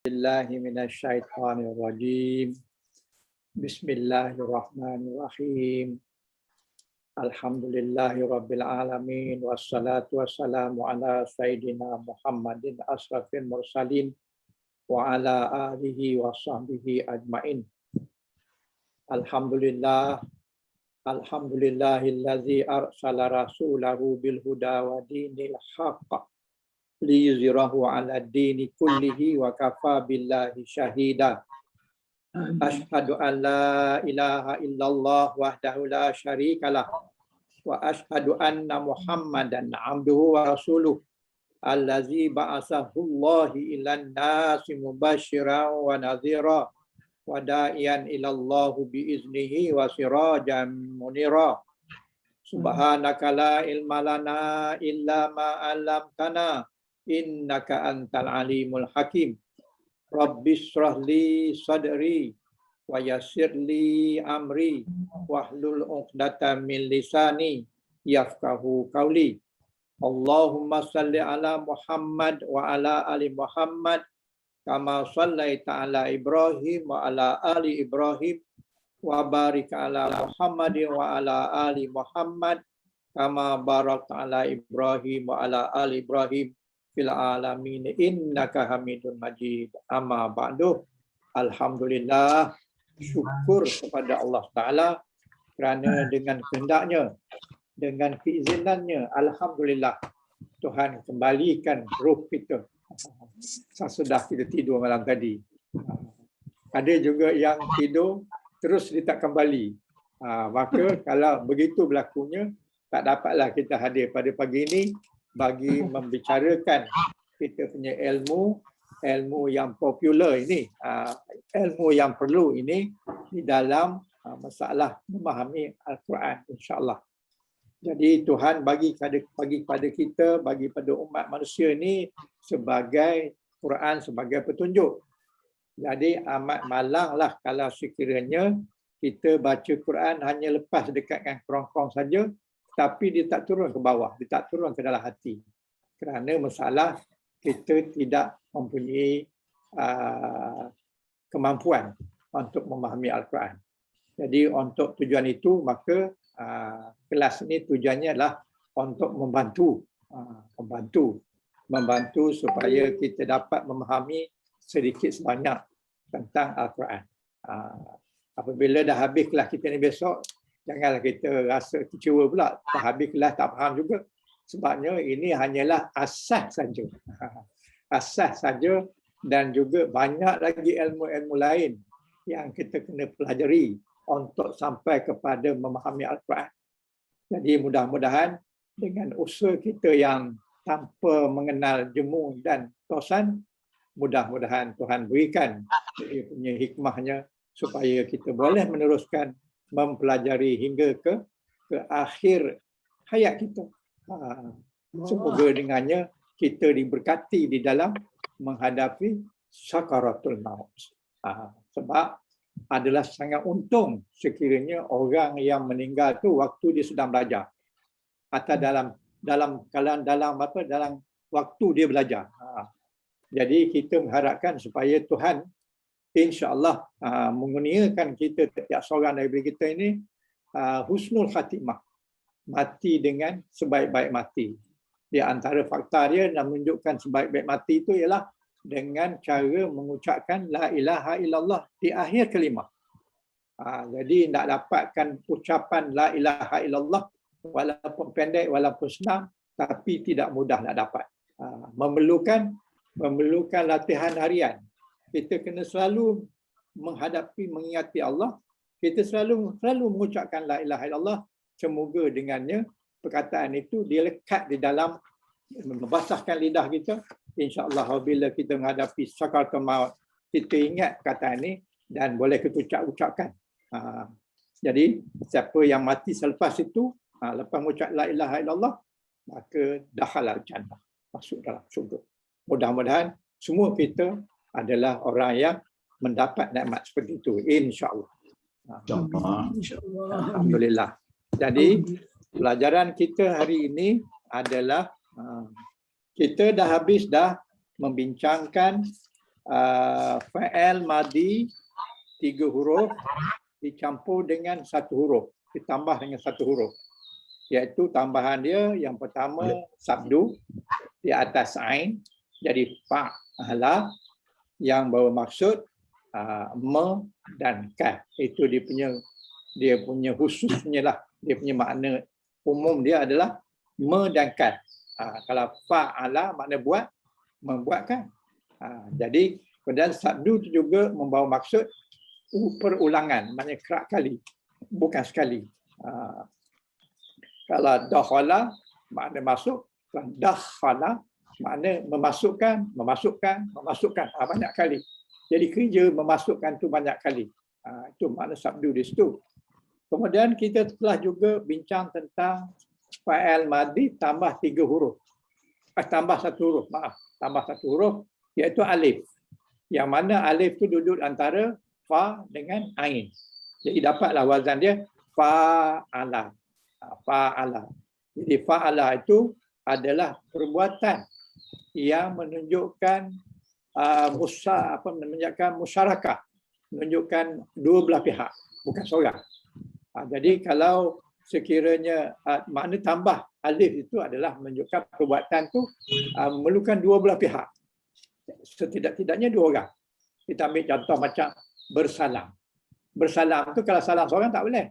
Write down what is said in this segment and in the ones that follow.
Billahi minasyaitonir rajim. Bismillahirrahmanirrahim. Alhamdulillahirabbil alamin wassalatu wassalamu ala sayyidina Muhammadin asrafil mursalin wa ala alihi washabbihi ajmain. Alhamdulillahillazi arsala rasulahu bil huda wa dinil haqq liyuzhirahu 'ala ad-dini kullihi wa kafa billahi syahida. Asyhadu an la ilaha illallah wahdahu la syarikalah wa asyhadu anna Muhammadan 'abduhu wa rasuluh allazi ba'athahu Allahu ilan nasi mubasysyiran wa nadhira wa da'iyan ila Allah bi iznihi wa sirajan munira. Subhanaka la ilma lana illa ma 'allamtana innaka antal alimul hakim. Rabbis shrah li sadri wa yassir li amri wahlul 'uqdatam min lisani yafqahu qawli. Allahumma shalli ala Muhammad wa ala ali Muhammad kama shallaita ala Ibrahim wa ala ali Ibrahim wa barik ala Muhammadin wa ala ali Muhammad kama barakta ala Ibrahim wa ala ali Ibrahim fil alamin innaka Hamidun Majid. Amma ba'du. Alhamdulillah, syukur kepada Allah Taala kerana dengan kehendaknya, dengan keizinannya, alhamdulillah Tuhan kembalikan roh kita sesudah kita tidur malam tadi. Ada juga yang tidur terus dia tak kembali. Maka kalau begitu berlakunya, tak dapatlah kita hadir pada pagi ini bagi membicarakan kita punya ilmu yang popular ini, ilmu yang perlu ini di dalam masalah memahami Al-Quran, insya-Allah. Jadi Tuhan bagi kepada kita, bagi pada umat manusia ini sebagai Quran, sebagai petunjuk. Jadi amat malanglah kalau sekiranya kita baca Quran hanya lepas dekat dengan kerongkong saja, tapi dia tak turun ke bawah, dia tak turun ke dalam hati. Kerana masalah kita tidak mempunyai kemampuan untuk memahami Al-Quran. Jadi untuk tujuan itu, maka kelas ini tujuannya adalah untuk membantu supaya kita dapat memahami sedikit sebanyak tentang Al-Quran. Apabila dah habis kelas kita ni besok, janganlah kita rasa kecewa pula. Tak habis kelas tak faham juga. Sebabnya ini hanyalah asas saja. Asas saja, dan juga banyak lagi ilmu-ilmu lain yang kita kena pelajari untuk sampai kepada memahami Al-Quran. Jadi mudah-mudahan dengan usaha kita yang tanpa mengenal jemu dan tosan, mudah-mudahan Tuhan berikan dia punya hikmahnya supaya kita boleh meneruskan mempelajari hingga ke akhir hayat kita. Semoga dengannya kita diberkati di dalam menghadapi sakaratul maut. Sebab adalah sangat untung sekiranya orang yang meninggal tu waktu dia sedang belajar atau dalam waktu dia belajar. Jadi kita mengharapkan supaya Tuhan insya-Allah mengurniakan kita, setiap seorang daripada kita ini husnul khatimah, mati dengan sebaik-baik mati. Di antara fakta dia yang menunjukkan sebaik-baik mati itu ialah dengan cara mengucapkan la ilaha illallah di akhir kalimah. Jadi nak dapatkan ucapan la ilaha illallah walaupun pendek, walaupun senang, tapi tidak mudah nak dapat. Memerlukan latihan harian. Kita kena selalu mengingati Allah. Kita selalu mengucapkan la ilaha illallah. Semoga dengannya perkataan itu dia lekat di dalam, membasahkan lidah kita. InsyaAllah apabila kita menghadapi sakaratul maut, kita ingat perkataan ini dan boleh kita ucapkan. Jadi siapa yang mati selepas itu, lepas mengucap la ilaha illallah, maka dakhalal jannah, masuk dalam syurga. Mudah-mudahan semua kita adalah orang yang mendapat nikmat seperti itu, insya-Allah. InsyaAllah. Alhamdulillah. Jadi pelajaran kita hari ini adalah kita dah habis membincangkan fa'al madi 3 huruf dicampur dengan 1 huruf, ditambah dengan 1 huruf. Iaitu tambahan dia yang pertama sabdu di atas ain jadi fa'ala yang bermaksud me dan ka. Itu dia punya khususnya lah. Dia punya makna umum dia adalah me dan ka. Kalau fa'ala makna buat, membuatkan. Jadi kemudian sabdu itu juga membawa maksud perulangan, maknanya kerap kali, bukan sekali. Kalau dakhala makna masuk, dakhala makna memasukkan banyak kali. Jadi kerja memasukkan tu banyak kali. Itu makna sabdu di situ. Kemudian kita telah juga bincang tentang fa'al madi tambah 3 huruf. Tambah 1 huruf, tambah 1 huruf iaitu alif. Yang mana alif tu duduk antara fa dengan ain. Jadi dapatlah wazan dia fa'ala. Fa'ala. Jadi fa'ala itu adalah perbuatan yang menunjukkan menunjukkan musyarakah, menunjukkan dua belah pihak, bukan seorang. Jadi kalau sekiranya makna tambah alif itu adalah menunjukkan perbuatan itu memerlukan dua belah pihak. Setidak-tidaknya 2 orang. Kita ambil contoh macam bersalam. Bersalam tu kalau salam seorang tak boleh.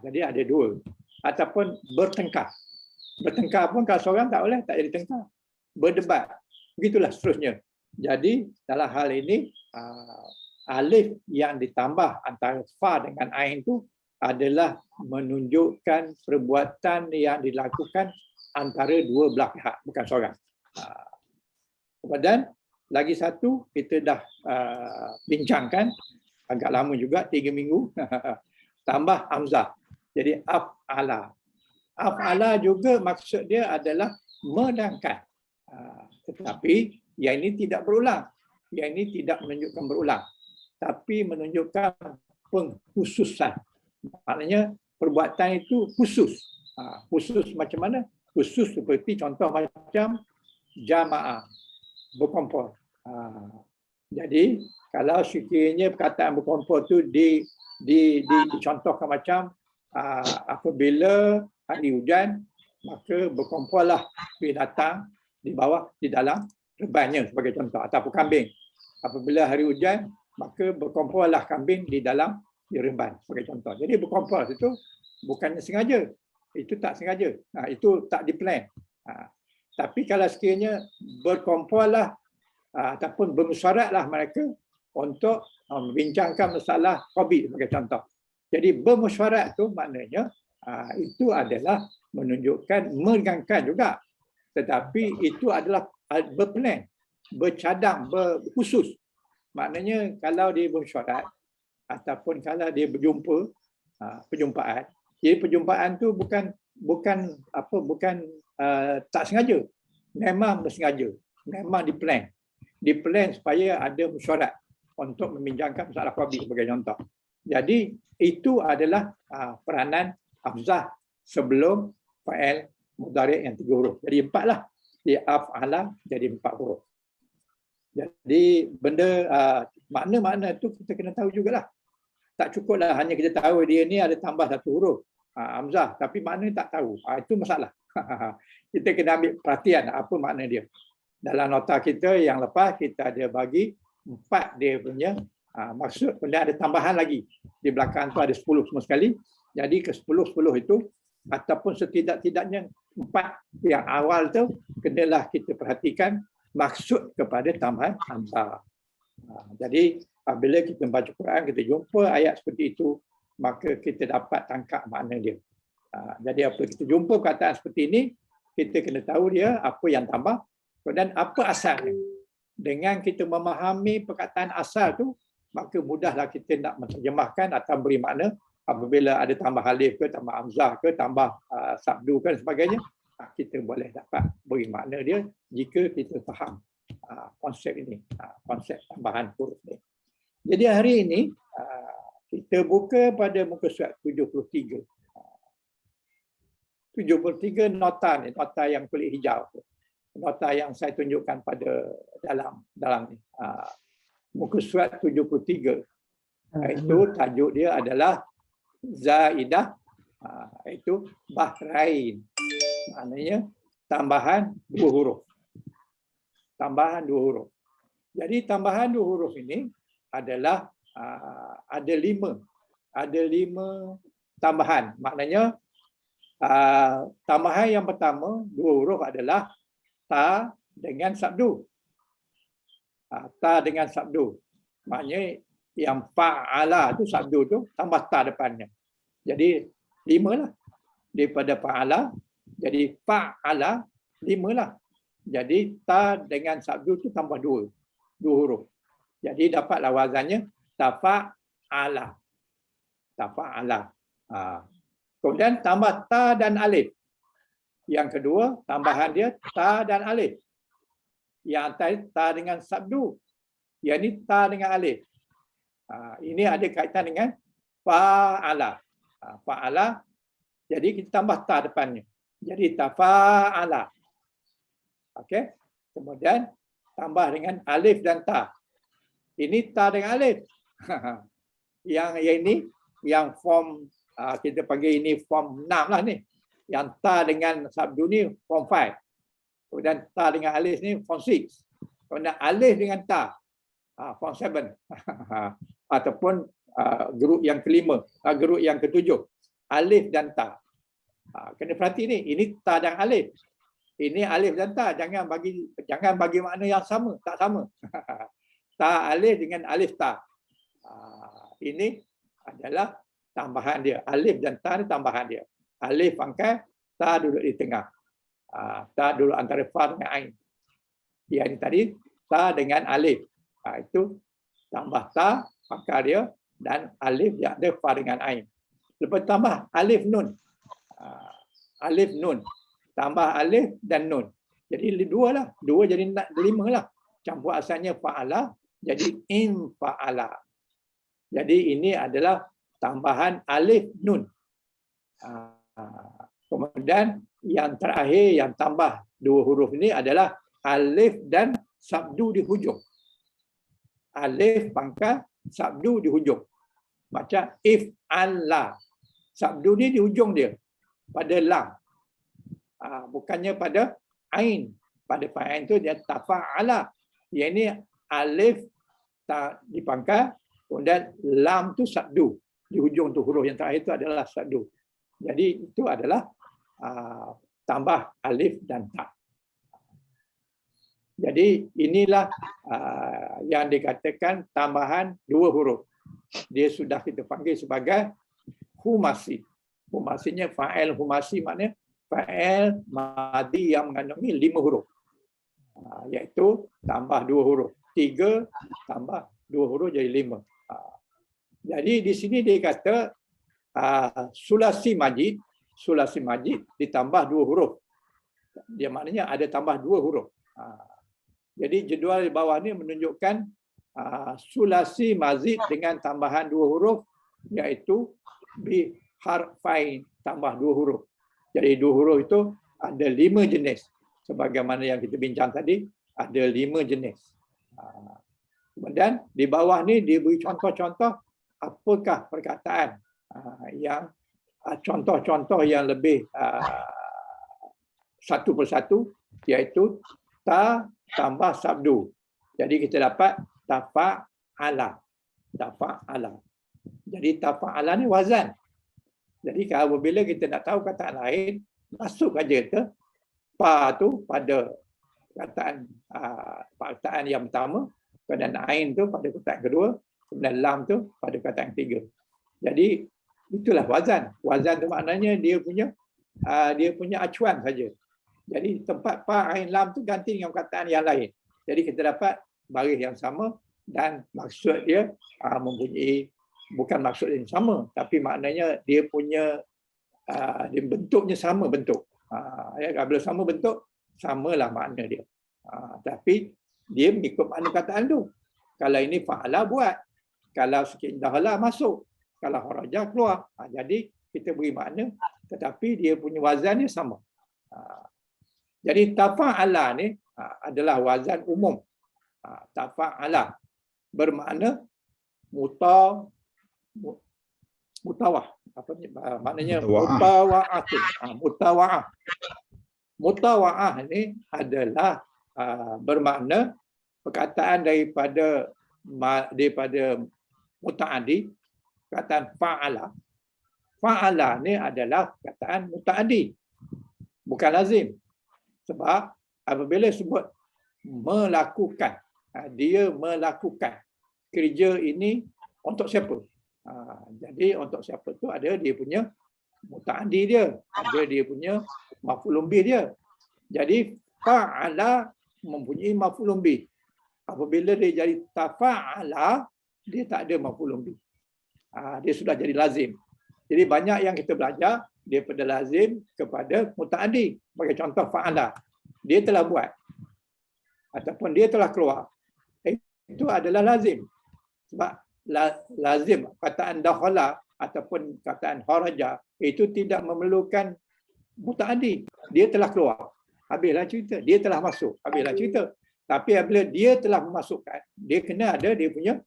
Jadi ada 2. Ataupun bertengkar. Bertengkar pun kalau seorang tak boleh, tak jadi tengkar. Berdebat. Begitulah seterusnya. Jadi dalam hal ini alif yang ditambah antara fa dengan ain itu adalah menunjukkan perbuatan yang dilakukan antara 2 belah pihak, bukan seorang. Kemudian lagi satu kita dah bincangkan agak lama juga 3 minggu tambah hamzah. Jadi af'ala. Af'ala juga maksud dia adalah menangkan. Tetapi yang ini tidak berulang. Yang ini tidak menunjukkan berulang. Tapi menunjukkan pengkhususan. Maknanya perbuatan itu khusus. Khusus macam mana? Khusus seperti contoh macam jamaah, berkumpul. Jadi kalau sekiranya perkataan berkumpul itu dicontohkan macam apabila hari hujan, maka berkumpullah binatang di dalam rebannya sebagai contoh, ataupun kambing. Apabila hari hujan, maka berkumpullah kambing di dalam reban sebagai contoh. Jadi berkumpul itu bukannya sengaja. Itu tak sengaja. Itu tak diplan. Tapi kalau sekiranya berkumpullah ataupun bermusyaratlah mereka untuk membincangkan masalah hobi sebagai contoh. Jadi bermusyarat tu maknanya itu adalah menunjukkan meringankan juga. Tetapi itu adalah berplan, bercadang, berkhusus. Maknanya kalau dia bersyarat ataupun kalau dia berjumpa, perjumpaan. Jadi perjumpaan tu bukan tak sengaja. Memang bersengaja. Memang diplan. Diplan supaya ada mesyuarat untuk membincangkan masalah hobi sebagai contoh. Jadi itu adalah peranan hamzah sebelum fa'il mudhari' yang 3 huruf. Jadi 4 lah. Di af'ala jadi 4 huruf. Jadi benda makna-makna tu kita kena tahu jugalah. Tak cukuplah hanya kita tahu dia ni ada tambah 1 huruf hamzah, tapi makna tak tahu. Itu masalah. Kita kena ambil perhatian apa makna dia. Dalam nota kita yang lepas kita ada bagi 4 dia punya maksud, kemudian ada tambahan lagi. Di belakang tu ada 10 semua sekali. Jadi ke 10 itu ataupun setidak-tidaknya 4 yang awal tu kenalah kita perhatikan maksud kepada tambahan hamzah. Jadi apabila kita membaca Quran, kita jumpa ayat seperti itu, maka kita dapat tangkap makna dia. Jadi apabila kita jumpa perkataan seperti ini, kita kena tahu dia apa yang tambah dan apa asalnya. Dengan kita memahami perkataan asal tu, maka mudahlah kita nak menterjemahkan atau beri makna apabila ada tambah alif ke, tambah hamzah ke, tambah sabdu ke dan sebagainya. Kita boleh dapat beri makna dia jika kita faham konsep ini, konsep tambahan huruf ni. Jadi hari ini kita buka pada muka surat 73. 73 nota ni, nota yang kulit hijau. Nota yang saya tunjukkan pada dalam ni. muka surat 73. Itu tajuk dia adalah zaidah, itu Bahrain. Maknanya tambahan 2 huruf. Tambahan 2 huruf. Jadi tambahan 2 huruf ini adalah ada 5 tambahan. Maknanya tambahan yang pertama 2 huruf adalah ta dengan sabdu. Ta dengan sabdu. Maknanya yang fa'ala tu sabdu tu tambah ta depannya. Jadi 5 lah. Daripada fa'ala jadi fa'ala 5 lah. Jadi ta dengan sabdu tu tambah 2 huruf. Jadi dapatlah wazannya tafa'ala. Tafa'ala. Kemudian tambah ta dan alif. Yang kedua tambahan dia ta dan alif. Yang atas ta dengan sabdu. Yang ini ta dengan alif. Ini ada kaitan dengan fa'ala. Fa'ala. Jadi kita tambah ta depannya. Jadi tafa'ala. Okey. Kemudian tambah dengan alif dan ta. Ini ta dengan alif. Yang ini yang form kita panggil ini form 6 lah ni. Yang ta dengan sabdu ni form 5. Kemudian ta dengan alif ni form 6. Kemudian alif dengan ta form 7. Ataupun grup yang kelima, grup yang ketujuh. Alif dan ta. Kena perhati ni, ini ta dan alif. Ini alif dan ta, jangan bagi makna yang sama, tak sama. Ta alif dengan alif ta. Ini adalah tambahan dia. Alif dan ta ni tambahan dia. Alif pangkal, ta duduk di tengah. Ta duduk antara fa dengan ain. Yang ini tadi ta dengan alif. Itu tambah ta pangkal dia dan alif yang ada fa dengan ain. Lepas tambah alif nun. Alif nun. Tambah alif dan nun. Jadi 2 lah. 2 jadi 5 lah. Campur asalnya fa'ala jadi in fa'ala. Jadi ini adalah tambahan alif nun. Kemudian yang terakhir yang tambah 2 huruf ini adalah alif dan sabdu di hujung. Alif pangkal, sabdu di hujung. Macam if Allah. Sabdu ni di hujung dia. Pada lam. Bukannya pada ain. Pada ain tu dia tafa'ala. Yang ini alif di pangkal. Kemudian lam tu sabdu. Di hujung tu huruf yang terakhir itu adalah sabdu. Jadi itu adalah tambah alif dan ta. Jadi inilah yang dikatakan tambahan 2 huruf. Dia sudah kita panggil sebagai humasi. Humasinya fa'il humasi maknanya fa'il madhi yang mengandungi 5 huruf. Iaitu tambah 2 huruf. 3 tambah 2 huruf jadi 5. Jadi di sini dia kata sulasi majid ditambah 2 huruf. Dia maknanya ada tambah 2 huruf. Jadi jadual di bawah ni menunjukkan sulasi mazid dengan tambahan 2 huruf iaitu bi harfain tambah 2 huruf. Jadi 2 huruf itu ada 5 jenis. Sebagaimana yang kita bincang tadi, ada 5 jenis. Kemudian di bawah ni dia beri contoh-contoh apakah perkataan yang contoh-contoh yang lebih satu persatu iaitu ta tambah sabdu. Jadi kita dapat tafa'ala. Tafa'ala. Jadi tafa'ala ni wazan. Jadi kalau bila kita nak tahu kataan lain, masuk aja ke pa tu pada perkataan yang pertama, kemudian ain tu pada perkataan kedua, kemudian lam tu pada perkataan ketiga. Jadi itulah wazan. Wazan tu maknanya dia punya acuan saja. Jadi tempat pa ain lam tu ganti dengan perkataan yang lain. Jadi kita dapat baris yang sama dan maksud dia mempunyai bukan maksud yang sama, tapi maknanya dia punya dia bentuknya sama bentuk. Bila sama bentuk, samalah makna dia. Tapi dia mengikut makna kataan tu. Kalau ini fa'ala buat, kalau sekindahlah masuk, kalau kharaja keluar. Jadi kita beri makna, tetapi dia punya wazannya sama. Jadi tafa'ala ni adalah wazan umum. Tafa'ala. bermakna mutawah. Apa ni? Maknanya mutawaatun. Mutawaah. Mutawaah ini adalah bermakna perkataan daripada mutaaddi, perkataan fa'ala. Fa'ala ni adalah perkataan mutaaddi, bukan lazim. Sebab apabila sebut melakukan, dia melakukan kerja ini untuk siapa? Jadi untuk siapa tu ada dia punya mutaaddi dia, ada dia punya maf'ulun bih dia. Jadi fa'ala mempunyai maf'ulun bih. Apabila dia jadi tafa'ala, dia tak ada maf'ulun bih. Dia sudah jadi lazim. Jadi banyak yang kita belajar daripada lazim kepada mutaaddi. Bagi contoh fa'ala, dia telah buat ataupun dia telah keluar, itu adalah lazim. Sebab lazim, kataan dakhala ataupun kataan kharaja itu tidak memerlukan mutaaddi. Dia telah keluar, habislah cerita. Dia telah masuk, habislah cerita. Tapi apabila dia telah memasukkan, dia kena ada dia punya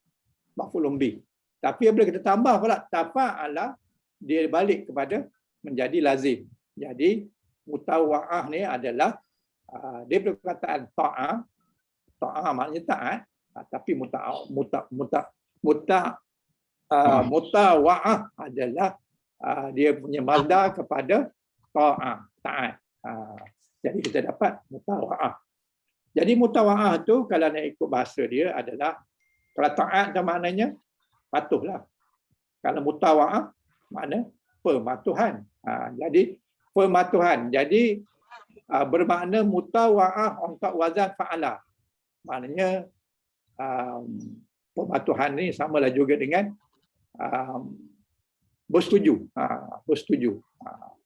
maf'ulun bih. Tapi apabila kita tambah pula tafa'ala, dia balik kepada menjadi lazim. Jadi mutawa'ah ni adalah dia perkataan ta'ah. Ta'ah maknanya taat, tapi mutawa'ah adalah dia punya mazdar kepada ta'ah, taat. Jadi kita dapat mutawa'ah. Jadi mutawa'ah tu kalau nak ikut bahasa dia adalah, kalau taat tu maknanya patuhlah. Kalau mutawa'ah makna pematuhan. Jadi pematuhan. Jadi bermakna mutawa'ah untuk wazan fa'ala. Maknanya pematuhan ni samalah juga dengan bersetuju. Bersetuju.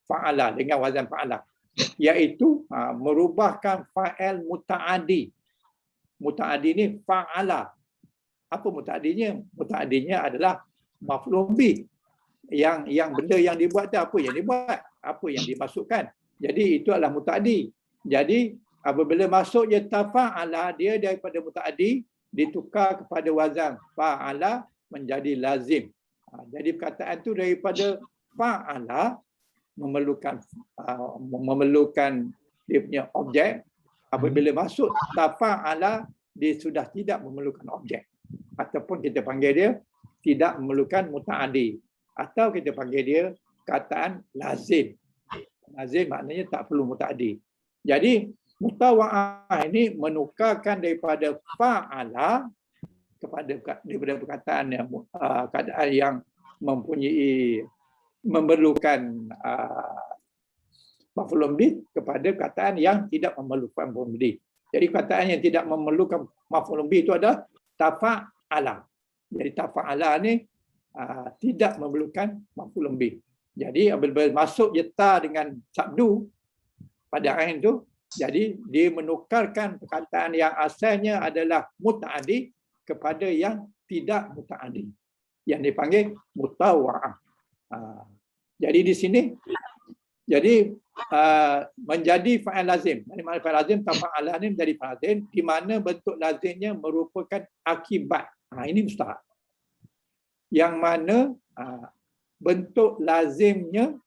Fa'ala dengan wazan fa'ala. Iaitu merubahkan fa'il muta'addi. Muta'addi ni fa'ala. Apa muta'addinya? Muta'addinya adalah maf'ulun bih. Yang benda yang dibuat tu apa yang dibuat? Apa yang dimasukkan? Jadi itu adalah muta'addi. Jadi apabila masuk je tafa'ala, dia daripada muta'addi ditukar kepada wazan fa'ala menjadi lazim. Jadi perkataan tu daripada fa'ala memerlukan dia punya objek. Apabila masuk tafa'ala, dia sudah tidak memerlukan objek. Ataupun kita panggil dia tidak memerlukan muta'addi. Atau kita panggil dia kataan lazim. Lazim maknanya tak perlu muta'addi. Jadi mutawa'ah ini menukarkan daripada fa'ala daripada perkataan yang keadaan yang memerlukan maf'ulun bih kepada perkataan yang tidak memerlukan maf'ulun bih. Jadi perkataan yang tidak memerlukan maf'ulun bih itu adalah tafa'ala. Jadi tafa'ala ni tidak memerlukan maf'ulun bih. Jadi apabila masuk je ta dengan sabdu pada ain tu, jadi dia menukarkan perkataan yang asalnya adalah muta'addi kepada yang tidak muta'addi, yang dipanggil mutawa'ah. Jadi di sini menjadi fa'il lazim. Jadi makna fa'il lazim tafa'ala ni menjadi fa'il lazim di mana bentuk lazimnya merupakan akibat. Ini mustahab. Yang mana bentuk lazimnya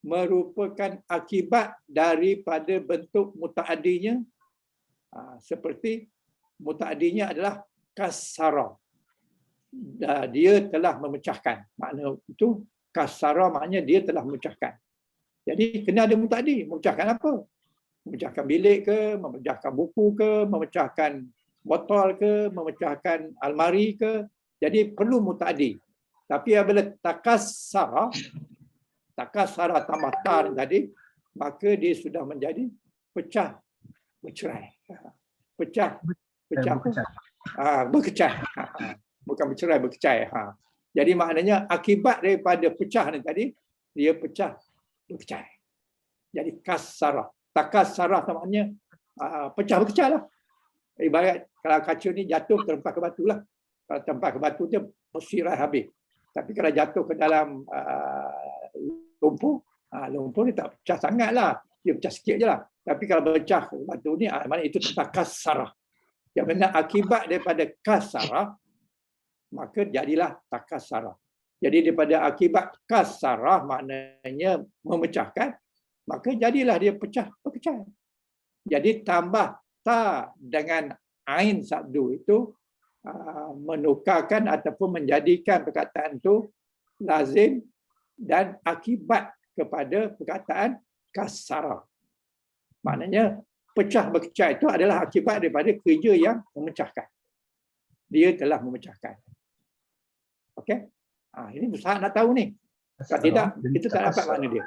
merupakan akibat daripada bentuk muta'addinya. Seperti muta'addinya adalah kasara. Dia telah memecahkan. Makna itu kasara maknanya dia telah memecahkan. Jadi kena ada muta'addi. Memecahkan apa? Memecahkan bilik ke, memecahkan buku ke, memecahkan botol ke, memecahkan almari ke. Jadi perlu muta'addi. Tapi apabila takassara tambah tar tadi, maka dia sudah menjadi pecah, bercerai. Berkecai. Bukan bercerai, berkecai. Jadi maknanya akibat daripada pecah ni tadi, dia pecah, berkecai. Jadi kasara. Takassara maknanya pecah, berkecai lah. Ibarat kalau kaca ni jatuh terempas ke batu lah. Kalau terempas ke batu je, bersirai habis. Tapi kalau jatuh ke dalam lumpur ni tak pecah sangat lah. Dia pecah sikit je lah. Tapi kalau pecah batu ni, maknanya itu takassara. Yang mana akibat daripada kasarah, maka jadilah takasarah. Jadi daripada akibat kasarah maknanya memecahkan, maka jadilah dia pecah. Jadi tambah ta dengan ain sabdu itu menukarkan ataupun menjadikan perkataan itu lazim dan akibat kepada perkataan kasarah. Maknanya pecah berkecai itu adalah akibat daripada kerja yang memecahkan. Dia telah memecahkan. Okey? Ini besar nak tahu ni. Kalau tidak, kita tak dapat makna dia.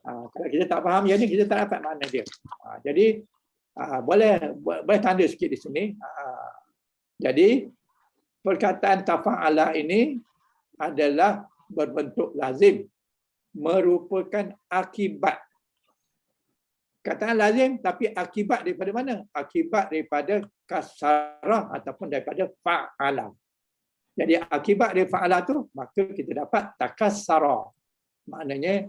Kalau kita tak faham yang ni, kita tak dapat makna dia. Jadi, boleh tanda sikit di sini. Jadi, perkataan tafa'ala ini adalah berbentuk lazim. Merupakan akibat. Kataan lazim, tapi akibat daripada mana? Akibat daripada kasarah ataupun daripada fa'ala. Jadi akibat dari fa'ala tu, maka kita dapat takassara. Maknanya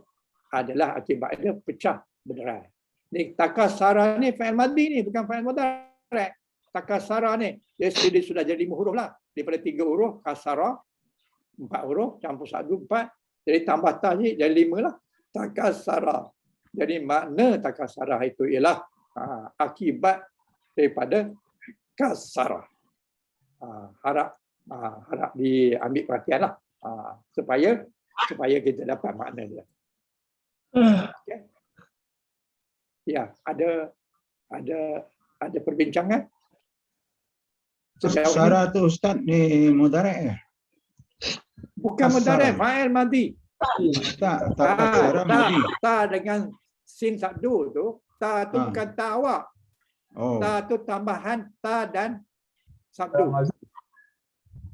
adalah akibat dia pecah berderai. Ni takassara ni fa'il madhi ni, bukan fa'il mudhari'. Takassara ni, dia sudah jadi 5 huruf lah. Daripada 3 huruf, kasara, 4 huruf, campur satu 4. Jadi tambah ta ni, jadi 5 lah. Takassara. Jadi makna takassara itu ialah akibat daripada kasarah. Harap diambil perhatian lah supaya kita dapat makna dia. Okay. Ya, ada perbincangan? Kasarah tu Ustaz ni mudhari' ya? Bukan mudhari', fa'il madhi. Tak dengan sin sabdu tu, ta tu bukan ta awak. Ta tu tambahan ta dan sabdu.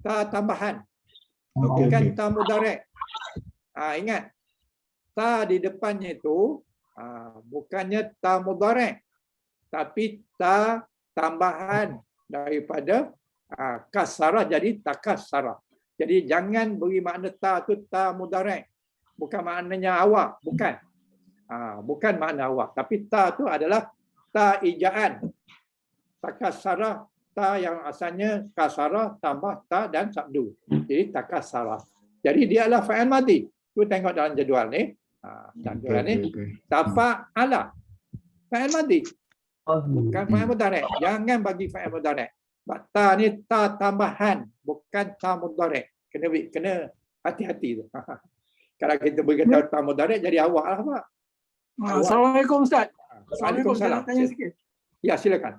Ta tambahan. Bukan ta mudhari'. Ingat. Ta di depannya itu bukannya ta mudhari', tapi ta tambahan daripada kasarah jadi takassarah. Jadi jangan beri makna ta tu ta mudhari'. Bukan maknanya awak, bukan. Bukan makna awak, tapi ta tu adalah ta ijaan. Takassarah, ta yang asalnya kasarah tambah ta dan sabdu. Jadi takassarah. Jadi dia adalah fa'il madhi. Tu tengok dalam jadual ni. Dalam jadual ni. Tafa'ala. Fa'il madhi. Bukan fa'il mudhari'. Jangan bagi fa'il mudhari'. Ta ni ta tambahan, bukan ta mudhari'. Kena hati-hati tu. Kalau kita berkata ta mudhari' jadi awak lah, Pak. Assalamualaikum Ustaz. Assalamualaikum. Saya nak tanya sikit. Ya, silakan.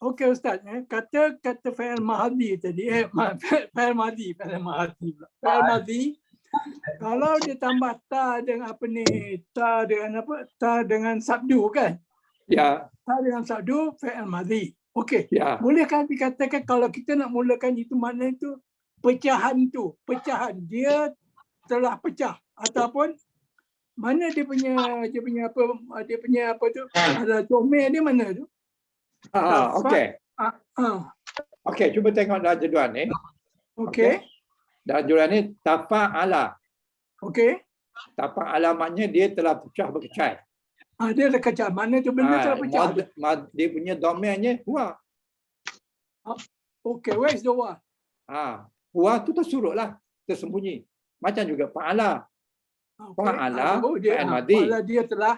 Okey Ustaz, kata fa'il madhi tadi, fa'il madhi. Fa'il madhi kalau dia tambah ta dengan apa ni? Ta dengan apa? Ta dengan sabdu kan? Ya. Ta dengan sabdu fa'il madhi. Okey. Ya. Bolehkah dikatakan kalau kita nak mulakan itu makna itu pecahan dia telah pecah ataupun mana dia punya apa tu? Ada comel dia mana tu? Okey. Okey, cuba tengok dalam jadual ni. Okey. Dalam jadual ni tafa'ala. Okey. Tafa'ala maknanya dia telah pecah berkecai. Dia dah kecah. Mana tu benda telah pecah? Dia punya domainnya huwa. Okey, where is the wa? Huwa tu tersurutlah, tersembunyi. Macam juga fa'ala. Fa'ala, fa'il madhi. Fa'ala dia telah.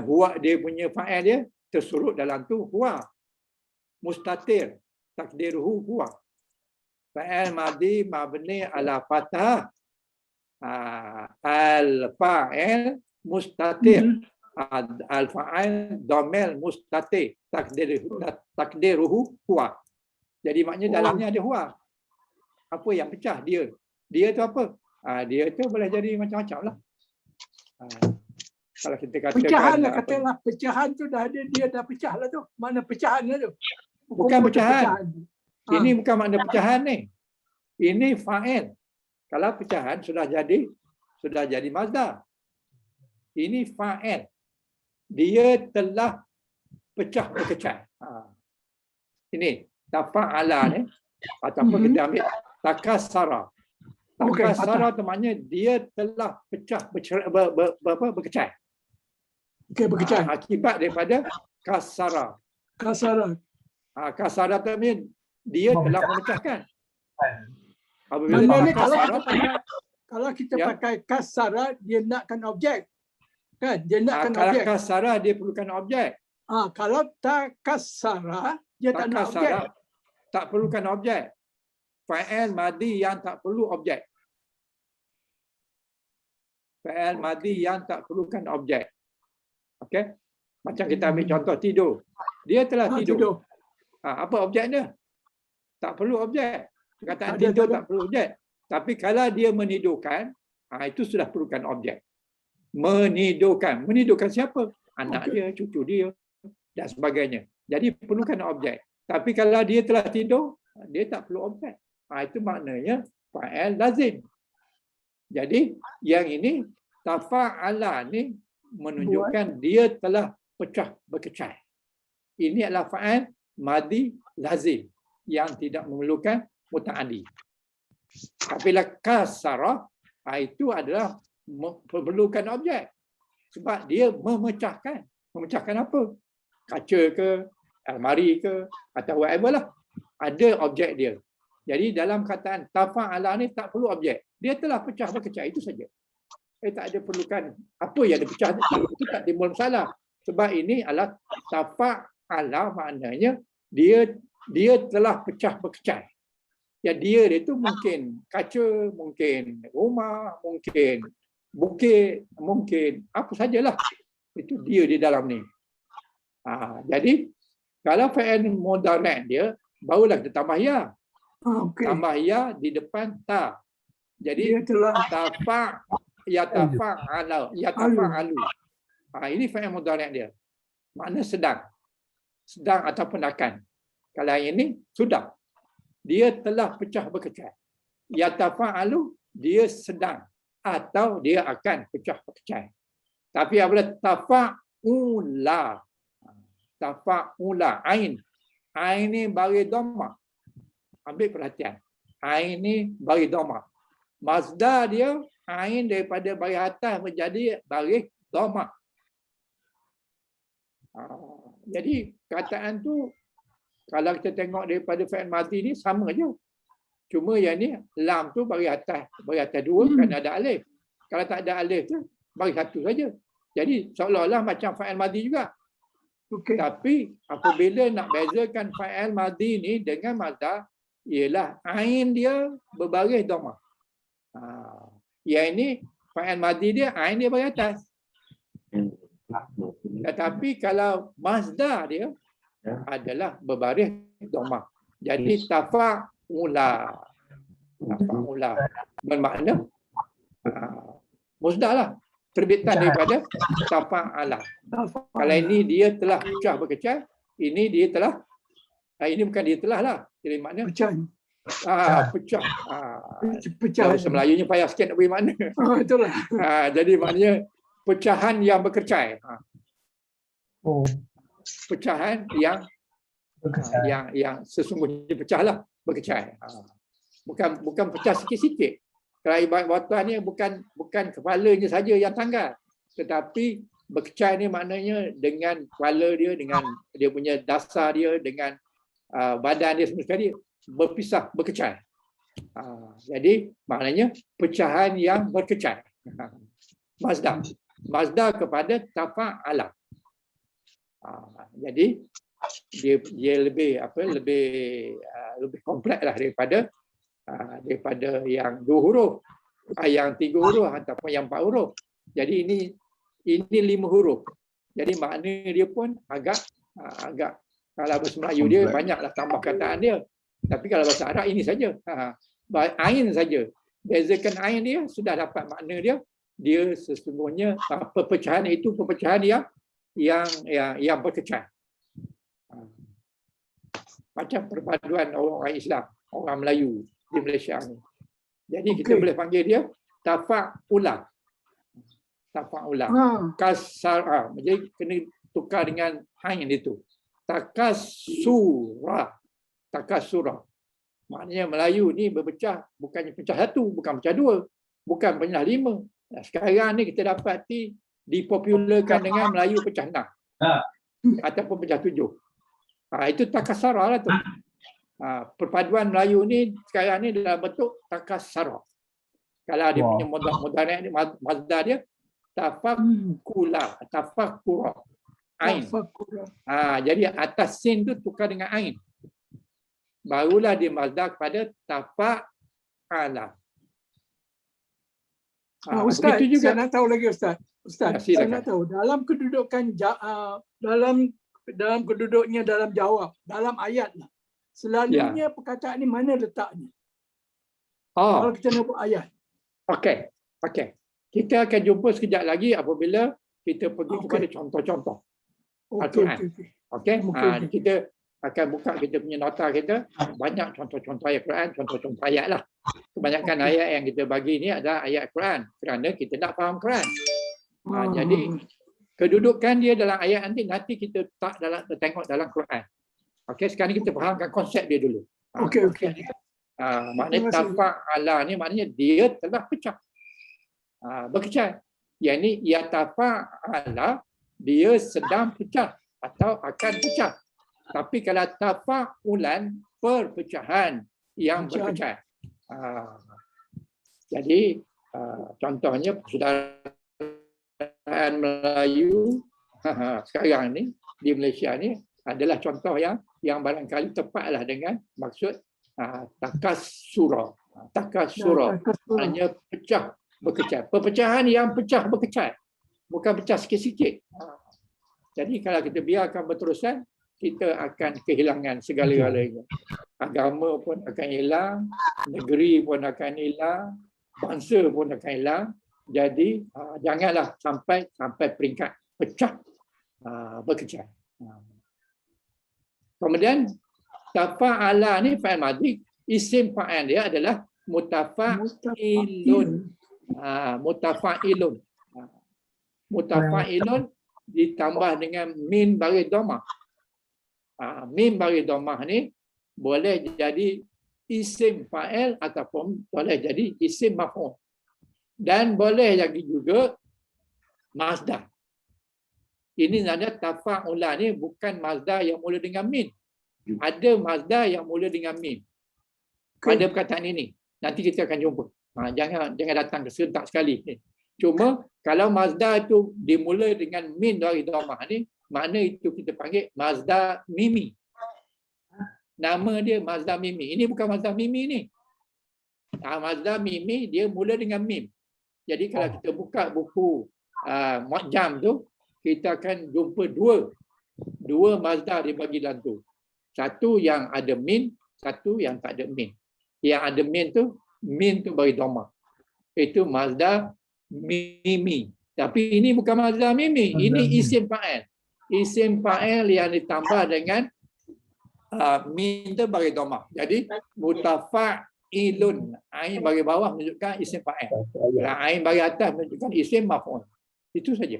Huwa dia punya fa'il dia tersurut dalam tu huwa. Mustatir, takdiruhu huwa. Fa'il madhi mabni ala fathah. Al-fa'il mustatir. Al-fa'il domel mustatir. Takdiruhu huwa. Jadi maknanya dalamnya ada huwa. Apa yang pecah? Dia tu apa? Dia tu boleh jadi macam-macam lah. Kalau kita katakan pecahan lah, katalah pecahan tu dah ada, dia dah pecah lah tu. Mana pecahan lah tu? Bukan pecahan. Ini bukan makna pecahan ni. Ini fa'il. Kalau pecahan sudah jadi mazdar. Ini fa'il. Dia telah pecah berkecai. Ini tafa'ala ni ataupun kita ambil takassara. Takassara tu maknanya dia telah pecah berkecai. Okey, berkecai. Akibat daripada kasara. Kasara. Kasara tu dia telah memecahkan. Apabila Maknanya kalau kita Ya. pakai kasara, dia nakkan objek. Kan? Dia nakkan kalau objek. kasara dia perlukan objek. Kalau tak kasara, dia tak nak objek. Kasara tak perlukan objek. Fa'il madi yang tak perlu objek. Fa'il madi yang tak perlukan objek. Okey? Macam kita ambil contoh tidur. Dia telah tidur. Tidur. Apa objek dia? Tak perlu objek. Perkataan Tak ada, tidur tak ada. tak perlu objek. Tapi kalau dia menidurkan, itu sudah perlukan objek. Menidurkan. Menidurkan siapa? Anak dia, cucu dia dan sebagainya. Jadi perlukan objek. Tapi kalau dia telah tidur, dia tak perlu objek. Itu maknanya fa'il lazim. Jadi yang ini tafa'ala ni menunjukkan dia telah pecah berkecai. Ini adalah fa'il madi lazim yang tidak memerlukan muta'addi. Tapi la kasara itu adalah memerlukan objek. Sebab dia memecahkan. Memecahkan apa? Kaca ke, almari ke, atau whatever lah. Ada objek dia. Jadi dalam kataan tafa'ala ni tak perlu objek. Dia telah pecah berkecai, itu saja. Tak ada perlukan apa yang dipecah, itu tak timbul masalah. Sebab ini adalah tafa'ala, maknanya dia telah pecah berkecai. Ya, dia itu mungkin kaca, mungkin rumah, mungkin bukit, mungkin apa sajalah. Itu dia di dalam ni. Jadi kalau fa'il mudhari' dia barulah kita tambah ya. Okay. Tambah ya di depan ta. Jadi Dia telah yatafa'alu. Ini fa'il mudhari' dia. Makna sedang. Sedang ataupun akan. Kalau ini sudah. Dia telah pecah berkecai. Yatafa'alu, dia sedang atau dia akan pecah berkecai. Tapi apabila tafa'ula, ain ni bagi dhamma. Ambil perhatian. Ain ni bagi dhamma. Masdar dia ain daripada baris atas menjadi baris dhamma. Jadi kataan tu kalau kita tengok daripada fa'il madhi ni sama je. Cuma yang ni lam tu baris atas dua kerana ada alif. Kalau tak ada alif tu baris satu saja. Jadi seolah-olah macam fa'il madhi juga. Okay. Tapi apabila nak bezakan fa'il madhi ni dengan masdar, ialah ain dia berbaris dhamma. Yang ini fa'il madhi dia ain dia baris atas. Tetapi kalau masdar dia adalah berbaris dhamma. Jadi tafa'ula. Tafa'ula bermakna masdar lah. Terbitan daripada tafa'ala. Kalau ini dia telah pecah berkecai, ini dia telah, ini bukan dia telah lah. Jadi makna Pecah. pecah. Pecah. Bahasa Melayunya payah sikit nak beri makna. Itulah. Jadi maknanya pecahan yang berkecai. Pecahan yang sesungguhnya pecah lah, berkecai. Bukan pecah sikit-sikit. Kalau ibarat botol ni bukan kepalanya saja yang tanggal, tetapi berkecai ni maknanya dengan kepala dia, dengan dia punya dasar dia, dengan badan dia semua sekali berpisah, berkecai. Jadi maknanya pecahan yang berkecai. Masdar kepada tafa'ala. Jadi dia lebih kompleks lah daripada yang 2 huruf, yang 3 huruf ataupun yang 4 huruf. Jadi ini 5 huruf. Jadi makna dia pun agak kalau bahasa Melayu dia banyaklah tambah kataan dia. Tapi kalau bahasa Arab ini saja. Ain saja. Bezakan ain dia sudah dapat makna dia. Dia sesungguhnya perpecahan itu perpecahan yang berkecai. Macam perpaduan orang Islam, orang Melayu di Malaysia ni. Jadi kita boleh panggil dia tafa'ula. Tafa'ula. Kasar. Jadi kena tukar dengan ain itu. Takasura. Takasura. Maknanya Melayu ni berpecah, bukannya pecah 1, bukan pecah 2, bukan pecah 5. Sekarang ni kita dapati dipopularkan dengan Melayu pecah 6. Ataupun pecah 7. Itu takasara lah tu. Perpaduan Melayu ni sekarang ni dalam bentuk takasara. Kalau dia punya mudhari' ni mazda dia tafakula, tafakura. Ain. Jadi atas sin tu tukar dengan ain. Barulah dia mazda kepada tafa'ala. Ustaz, begitu juga. saya nak tahu lagi Ustaz. Ustaz, saya nak tahu dalam kedudukan dalam keduduknya dalam jawab, dalam ayat lah. Selalunya perkataan ni mana letaknya? Kalau kita nak buat ayat. Okey. Kita akan jumpa sekejap lagi apabila kita pergi kepada contoh-contoh Al-Quran. Okey. Kita akan buka kita punya nota kita, banyak contoh-contoh ayat Quran, contoh-contoh ayat lah. Kebanyakan ayat yang kita bagi ni adalah ayat Quran kerana kita nak faham Quran. Jadi kedudukan dia dalam ayat nanti kita tak tengok dalam Quran. Okey, sekarang ni kita fahamkan konsep dia dulu. Okey. Maknanya tafa'ala ni maknanya dia telah pecah. Berkecah. Yang ni yatafa'ala, dia sedang pecah atau akan pecah. Tapi kalau tafa'ulan, perpecahan yang berpecah. Jadi contohnya persaudaraan Melayu sekarang ni di Malaysia ni adalah contoh yang barangkali tepatlah dengan maksud takasura. Takasura maknanya pecah, berkecah. Perpecahan yang pecah berkecah. Bukan pecah sikit-sikit. Jadi kalau kita biarkan berterusan, kita akan kehilangan segala-galanya. Agama pun akan hilang, negeri pun akan hilang, bangsa pun akan hilang. Jadi janganlah sampai peringkat pecah, berkecah. Kemudian tafa'ala ni fa'il madhi, isim fa'il dia adalah mutafa'ilun. Mutafa'ilun. Mutafa'ilun ditambah dengan min baris dhammah. Min baris dhammah ni boleh jadi isim fa'il ataupun boleh jadi isim maf'ul. Dan boleh lagi juga masdar. Ini namanya tafa'ula ni bukan masdar yang mula dengan min. Ada masdar yang mula dengan min. Pada perkataan ini. Nanti kita akan jumpa. Jangan datang serentak sekali. Cuma kalau masdar itu dimula dengan min dari dhammah ni, makna itu kita panggil masdar mimi. Nama dia masdar mimi. Ini bukan masdar mimi ni. Masdar mimi dia mula dengan mim. Jadi kalau kita buka buku Mu'jam tu, kita akan jumpa dua masdar dibagi dalam tu. Satu yang ada min, satu yang tak ada min. Yang ada min tu bagi dhammah. Itu masdar mimi. Tapi ini bukan masdar mimi, ini isim fa'il. Isim fa'il yang ditambah dengan min tu bagi dhammah. Jadi mutafa'ilun, ain bagi bawah menunjukkan isim fa'il. Ain bagi atas menunjukkan isim maf'ul. Itu saja.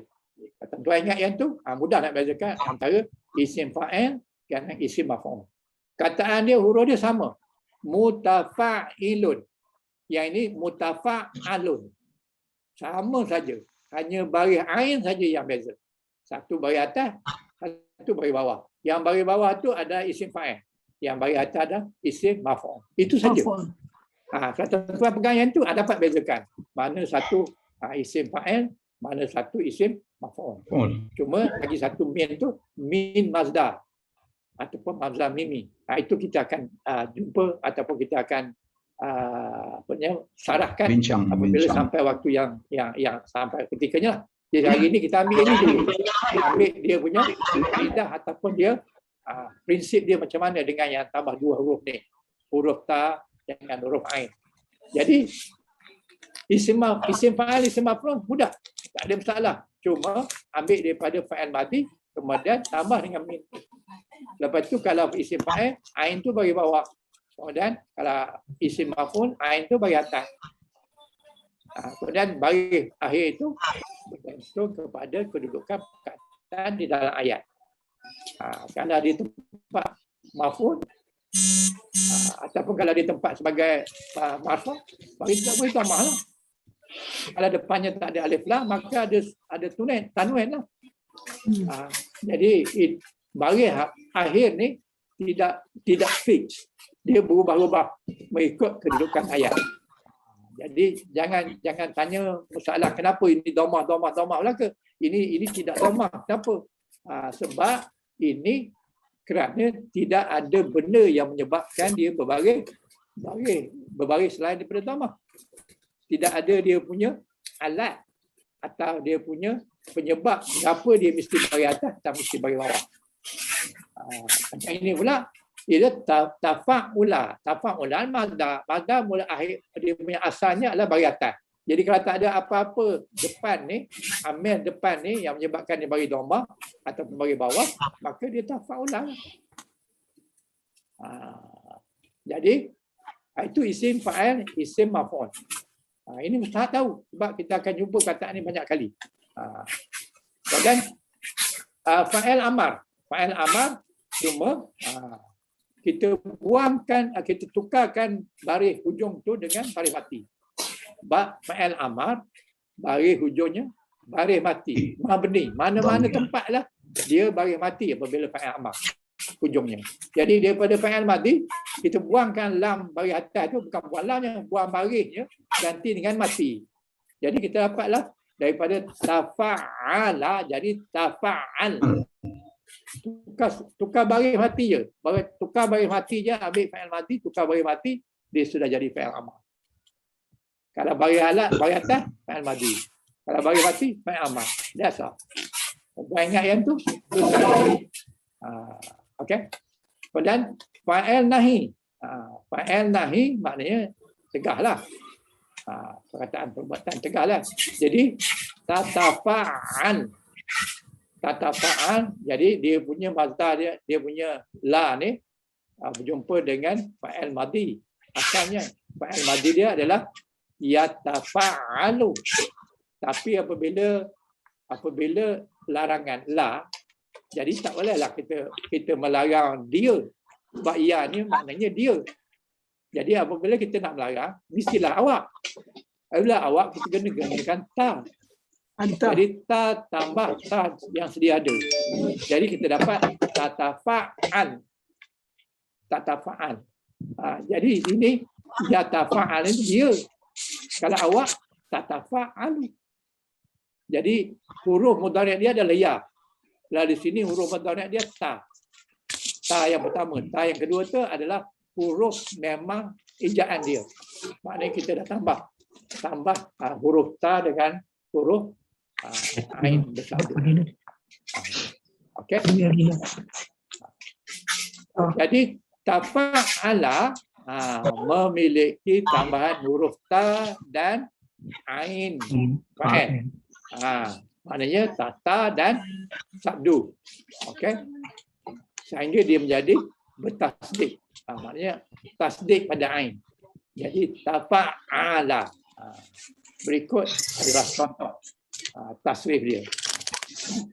Tuan ingat yang tu, mudah nak bezakan antara isim fa'il dengan isim maf'ul. Kataan dia, huruf dia sama. Mutafa'ilun. Yang ini mutafa'alun. Sama saja. Hanya baris ain saja yang beza. Satu baris atas, satu baris bawah. Yang baris bawah tu ada isim fa'il. Yang baris atas ada isim maf'ul. Itu saja. Kalau tuan pegang yang tu, dapat bezakan. Mana satu isim fa'il, mana satu isim maf'ul. Cuma bagi satu min tu, min masdar ataupun masdar mimi. Itu kita akan jumpa ataupun kita akan syarahkan apabila sampai waktu yang sampai ketikanya lah. Jadi hari ini kita ambil ini dulu. Ambil dia punya kaedah ataupun dia prinsip dia macam mana dengan yang tambah dua huruf ni. Huruf ta dengan huruf ain. Jadi isim fa'il, isim maf'ul mudah. Tak ada masalah. Cuma ambil daripada fa'il madhi kemudian tambah dengan min. Lepas tu kalau isim fa'il, ain tu bagi bawah. Kemudian kalau isim maf'ul, ain tu bagi atas. Kemudian bagi akhir itu bergantung kepada kedudukan perkataan di dalam ayat. Kalau di tempat maf'ul ataupun kalau di tempat sebagai marfu', bagi tak boleh tambah lah. Kalau depannya tak ada alif lam, maka ada tanwin lah. Jadi baris akhir ni tidak fix. Dia berubah-ubah mengikut kedudukan ayat. Jadi jangan tanya masalah kenapa ini domah lah ke? Ini tidak domah. Kenapa? Sebab ini kerana tidak ada benda yang menyebabkan dia berbaris selain daripada domah. Tidak ada dia punya alat atau dia punya penyebab kenapa dia mesti baris atas atau mesti baris bawah. Macam ini pula dia tafa'ula mazda mula akhir dia punya asalnya adalah baris atas. Jadi kalau tak ada apa-apa depan ni, amil depan ni yang menyebabkan dia baris domah ataupun baris bawah, maka dia tafa'ula. Jadi itu isim fa'il, isim maf'ul. Ini mustahak tahu sebab kita akan jumpa kataan ni banyak kali. Dan fa'il amar cuma kita kita tukarkan baris hujung tu dengan baris mati. Fa'il amar baris hujungnya baris mati. Mabni, mana-mana tempatlah dia baris mati apabila fa'il amar hujungnya. Jadi daripada fa'il madi kita buangkan lam baris atas tu, bukan buang lamnya, buang barisnya, ganti dengan mati. Jadi kita dapatlah daripada tafa'ala jadi tafa'al. Tukar baris mati je. Tukar baris mati je, ambil fa'il mati, tukar baris mati, dia sudah jadi fa'il amar. Kalau baris atas, fa'il madi. Kalau baris mati, fa'il amar. Biasa. Kau ingat yang tu? Okey. Dan fa'il nahi. Fa'il nahi maknanya cegahlah. Perkataan perbuatan cegahlah. Jadi tatafa'al. Jadi dia punya mazhar dia punya la ni berjumpa dengan fa'il madi. Asalnya fa'il madi dia adalah yatafa'alu. Tapi apabila larangan la, jadi tak bolehlah kita melarang dia. Sebab ia ni maknanya dia. Jadi apabila kita nak melarang, mestilah awak. Apabila awak, kita kena gunakan ta. Jadi ta tambah ta yang sedia ada. Jadi kita dapat tatafa'al. Jadi ini yatafa'al itu dia. Kalau awak tatafa'alu. Jadi huruf mudhari' dia adalah ya. Lalu di sini huruf mudhari' dia ta. Ta yang pertama. Ta yang kedua tu adalah huruf memang ejaan dia. Maknanya kita dah tambah huruf ta dengan huruf ain bersama. Okey. Jadi tafa'ala memiliki tambahan huruf ta dan ain fa'il. Maknanya tata dan sabdu. Okey. Sehingga dia menjadi bertasdid. Maknanya tasdid pada ain. Jadi tafa'ala. Berikut adalah contoh tasrif dia.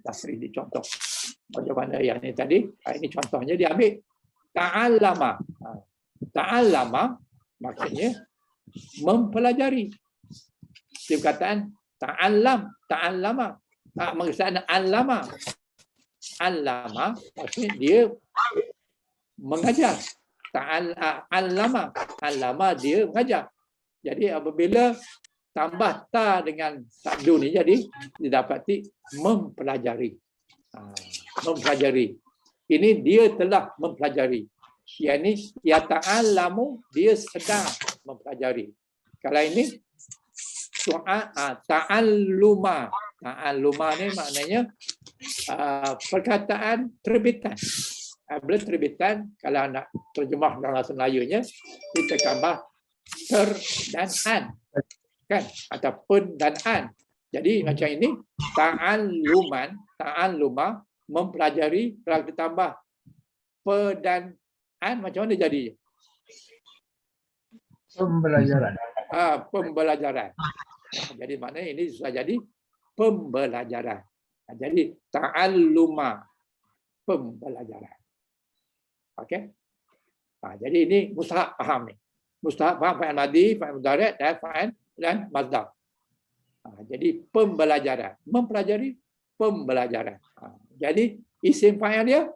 Tasrif dia contoh. Macam mana yang ni tadi? Ini contohnya dia ambil ta'allama. Ta'allama maksudnya mempelajari. Dia perkataan ta'allama. Maksudnya allama. Allama maksudnya dia mengajar. Allama dia mengajar. Jadi apabila tambah ta dengan sabdu ni jadi didapati mempelajari. Mempelajari. Ini dia telah mempelajari. Yang ya ta'allamu dia sedang mempelajari. Kalau ini ta'alluma. Ta'alluma ni maknanya perkataan terbitan. Bila terbitan, kalau nak terjemah dalam bahasa Melayunya, kita tambah ter dan an. Kan? Ataupun dan an. Jadi macam ini, ta'alluma, mempelajari, kalau kita tambah pe dan an, macam mana jadi? Pembelajaran. Pembelajaran. Jadi maknanya ini sudah jadi pembelajaran. Jadi ta'alluma, pembelajaran. Okey. Jadi ini mustahak faham ni. Mustahak faham fa'il madi, fa'il mudhari' dan fa'il dan mazdar. Jadi pembelajaran, mempelajari pembelajaran. Jadi isim fa'il dia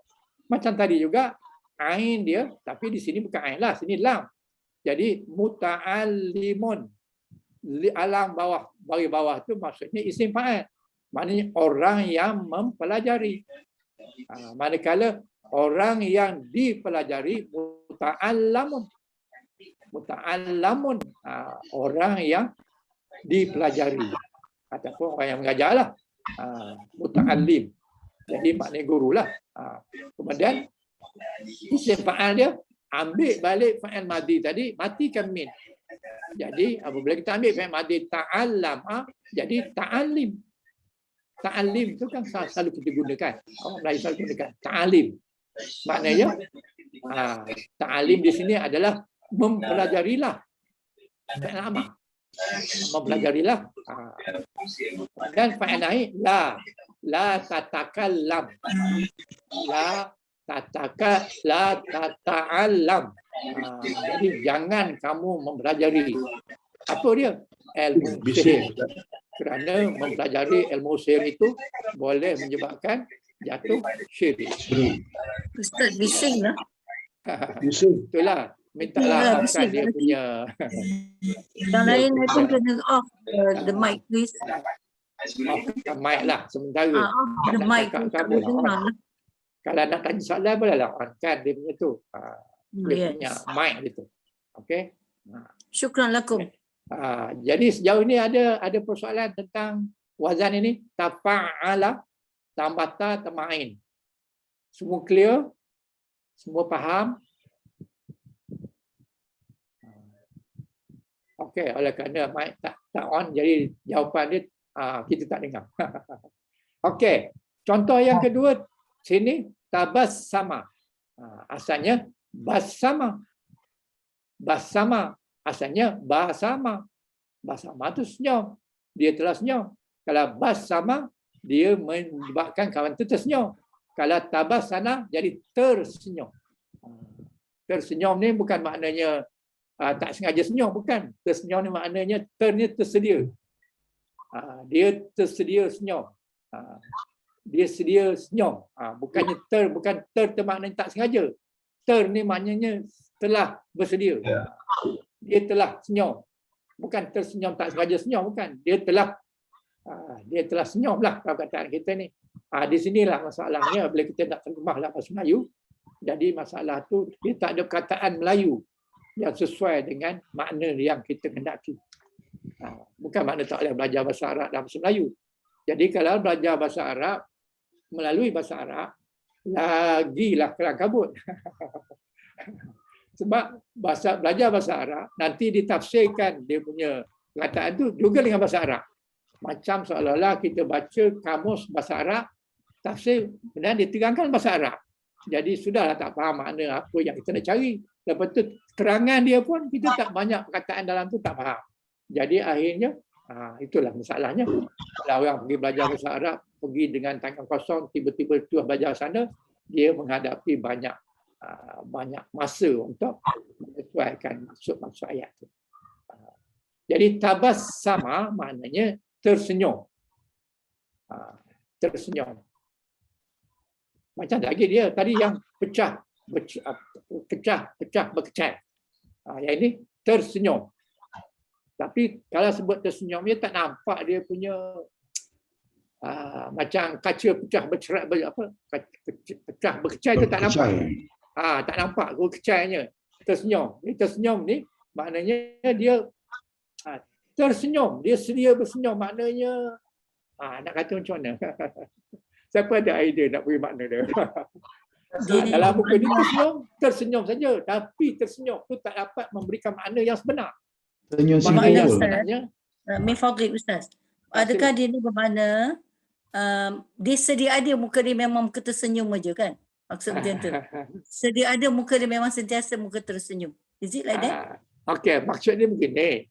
Macam tadi juga ain dia, tapi di sini bukan ain lah, sini lam. Jadi muta'allimun. Alam bawah, bagi bawah tu maksudnya isim fa'il. Maknanya orang yang mempelajari. Manakala orang yang dipelajari muta'allamun. Muta'allamun, orang yang dipelajari ataupun orang yang mengajarlah, muta'allim. Jadi maknanya gurulah. Kemudian isim fa'il dia ambil balik fa'il madhi tadi, matikan min. Jadi apabila kita ambil fa'il madhi ta'allam, jadi ta'allim. Ta'allim itu kan selalu kita gunakan. Orang Melayu selalu gunakan ta'alim. Maknanya ta'alim di sini adalah mempelajarilah. Fa'il amar. Mempelajarilah. Dan fa'il nahi la tatakallam. La tata'allam. Jadi jangan kamu mempelajari. Apa dia? Ilmu sihir. Kerana mempelajari ilmu sihir itu boleh menyebabkan jatuh syirik. Ustaz bising lah. Itulah. Mintalah maafkan dia punya. Yang lain aku kena off the mic please. Off mic lah sementara. Off the mic. Tak boleh dengar lah. Kalau nak tanya soalan bolehlah on-kan dia punya tu. Dia punya Yes. mic dia tu. Okey. Syukran lakum. Jadi sejauh ini ada persoalan tentang wazan ini. Tafa'ala tambah ta tambah ain. Semua clear? Semua faham? Okey, oleh kerana mic tak on, jadi jawapan dia kita tak dengar. Okey, contoh yang kedua sini tabassama. Asalnya basama. Basama asalnya basama. Basama tu senyum. Dia telah senyum. Kalau basama dia menyebabkan kawan tu tersenyum. Kalau tabassana jadi tersenyum. Tersenyum ni bukan maknanya tak sengaja senyum, bukan. Tersenyum ni maknanya ternya tersedia. Dia tersedia senyum. Dia sedia senyum. Bukannya bukan ter maknanya tak sengaja. Ter ni maknanya telah bersedia. Dia telah senyum. Bukan tersenyum tak sengaja senyum, bukan. Dia telah senyum lah perkataan kita ni. Di sinilah masalahnya bila kita nak terjemah dalam bahasa Melayu. Jadi masalah tu dia tak ada perkataan Melayu yang sesuai dengan makna yang kita hendaki. Bukan makna tak boleh belajar bahasa Arab dalam bahasa Melayu. Jadi kalau belajar bahasa Arab melalui bahasa Arab, lagilah kelang kabut. Sebab belajar bahasa Arab nanti ditafsirkan dia punya perkataan tu juga dengan bahasa Arab. Macam seolah-olah kita baca kamus bahasa Arab, tafsir dan diterangkan bahasa Arab. Jadi sudahlah tak faham makna apa yang kita nak cari. Lepas tu keterangan dia pun kita tak banyak perkataan dalam tu tak faham. Jadi akhirnya itulah masalahnya. Kalau orang pergi belajar bahasa Arab, pergi dengan tangan kosong, tiba-tiba tu belajar sana, dia menghadapi banyak masa untuk menyesuaikan maksud-maksud ayat tu. Jadi tabassama maknanya tersenyum. Tersenyum. Macam lagi dia tadi yang pecah berkecai. Yang ini tersenyum. Tapi kalau sebut tersenyum dia tak nampak dia punya macam kaca pecah bercerai pecah berkecai tu tak nampak. Tak nampak berkecainya. Tersenyum. Ini tersenyum ni maknanya dia tersenyum, dia sedia bersenyum, maknanya nak kata macam mana? Siapa ada idea nak beri makna dia? Dalam buku ni tersenyum saja, tapi tersenyum tu tak dapat memberikan makna yang sebenar. Makna yang sebenarnya Mifadlik Ustaz. Adakah dia ni bermakna dia sedia ada muka dia memang muka tersenyum aja kan? Maksud macam tu. Sedia ada muka dia memang sentiasa muka tersenyum. Is it like that? Okey, maksud dia begini.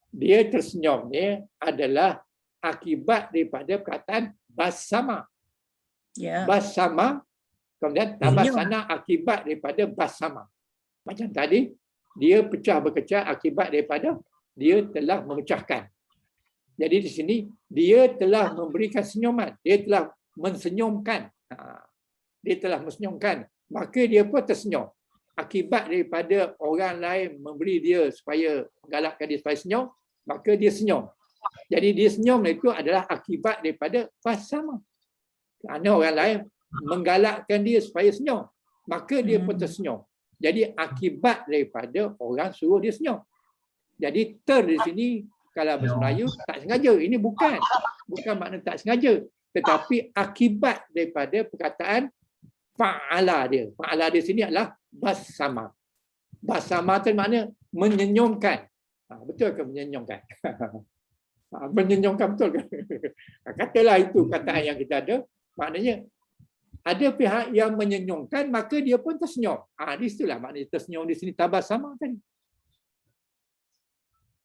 Dia tersenyum ni adalah akibat daripada perkataan basama. Basama, kemudian tabassana akibat daripada basama. Macam tadi, dia pecah berkecah akibat daripada dia telah memecahkan. Jadi di sini, dia telah memberikan senyuman. Dia telah mensenyumkan. Dia telah mensenyumkan maka dia pun tersenyum. Akibat daripada orang lain memberi dia supaya menggalakkan dia supaya senyum, maka dia senyum. Jadi dia senyum itu adalah akibat daripada fasama. Kerana orang lain menggalakkan dia supaya senyum, maka dia pun tersenyum. Jadi akibat daripada orang suruh dia senyum. Jadi di sini kalau bahasa Melayu tak sengaja. Ini bukan makna tak sengaja, tetapi akibat daripada perkataan fa'ala dia. Fa'ala dia sini adalah basama. Basama itu makna menyenyumkan. Betul ke menyenyumkan? Menyenyumkan betul ke? Katalah itu kataan yang kita ada. Maknanya ada pihak yang menyenyumkan, maka dia pun tersenyum. Di situlah maknanya tersenyum di sini tabasama tadi.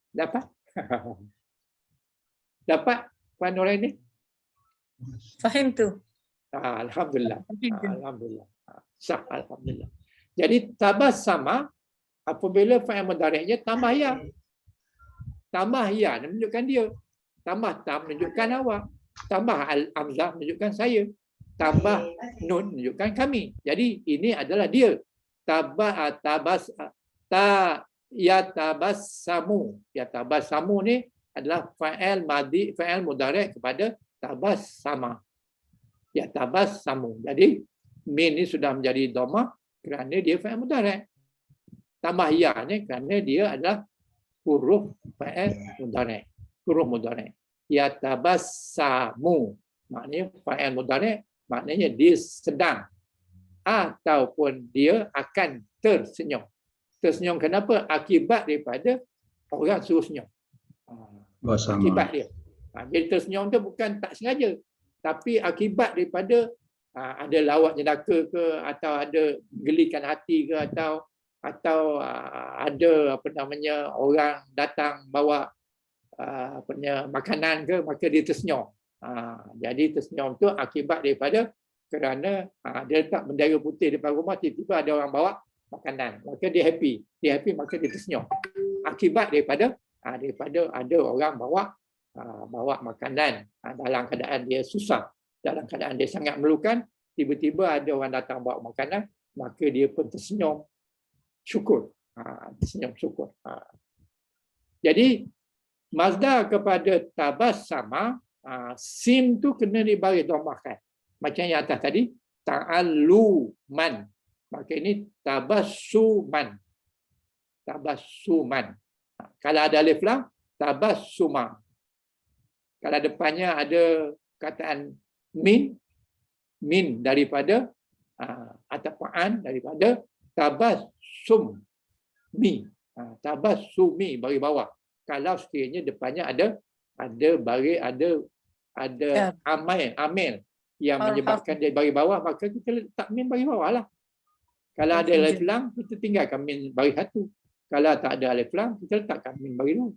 Dapat? Dapat Puan Nuraini? Faham tu. Alhamdulillah. Alhamdulillah. Sah, alhamdulillah. Jadi tabassama apabila fa'il mudhari'nya tambah ya. Tambah ya menunjukkan dia. Tambah tam menunjukkan awak. Tambah al-hamzah menunjukkan saya. Tambah nun menunjukkan kami. Jadi ini adalah dia. Yatabassamu. Yatabassamu ni adalah fa'il madhi, fa'il mudhari' kepada tabassama. Yatabassamu. Jadi min ni sudah menjadi dhamma kerana dia fa'il mudhari'. Tambah ya ni kerana dia adalah huruf fa'il mudhari'. Huruf mudhari'. Yatabassamu. Maknanya fa'il mudhari', maknanya dia sedang ataupun dia akan tersenyum. Tersenyum kenapa? Akibat daripada orang suruh senyum. Akibat dia. Bila tersenyum tu bukan tak sengaja, tapi akibat daripada ada lawak jenaka ke, atau ada gelikan hati ke, atau ada orang datang bawa makanan ke, maka dia tersenyum. Jadi tersenyum tu akibat daripada kerana dia letak bendera putih depan rumah, tiba-tiba ada orang bawa makanan, maka dia happy. Dia happy maka dia tersenyum. Akibat daripada ada orang bawa makanan dalam keadaan dia susah, dalam keadaan dia sangat memerlukan, tiba-tiba ada orang datang bawa makanan, maka dia pun tersenyum syukur. Tersenyum syukur. Jadi masdar kepada tabassama, sin tu kena dibaris dhammahkan. Macam yang atas tadi, ta'alluman. Maka ini tabassuman. Tabassuman. Kalau ada alif lam, tabassuma. Kalau depannya ada kataan min daripada atau an daripada tabassumi. Tabassumi bagi bawah. Kalau sekiranya depannya ada amil yang menyebabkan dia bagi bawah, maka kita letak min bagi bawah lah. Kalau ada alif lam, kita tinggalkan min bagi satu. Kalau tak ada alif lam, kita letakkan min bagi dua.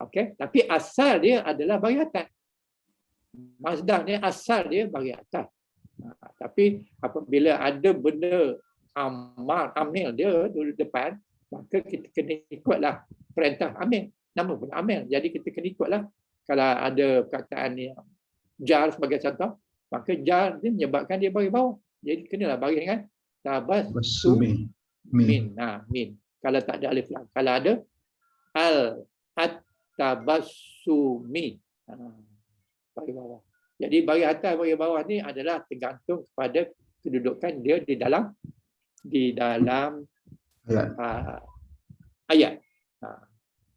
Okey, tapi asal dia adalah bagi atas. Masdar ni asal dia bagi atas. Tapi apabila ada benda amil dia di depan, maka kita kena ikutlah perintah amil. Nama pun amil. Jadi kita kena ikutlah. Kalau ada perkataan yang jar sebagai contoh, maka jar dia menyebabkan dia bagi bawah. Jadi kenalah bagi dengan tabassumi. Min. Min. Kalau tak ada alif lam. Kalau ada at-tabassumi. Bagi bawah. Jadi bagi atas, bagi bawah ni adalah tergantung kepada kedudukan dia di dalam ayat.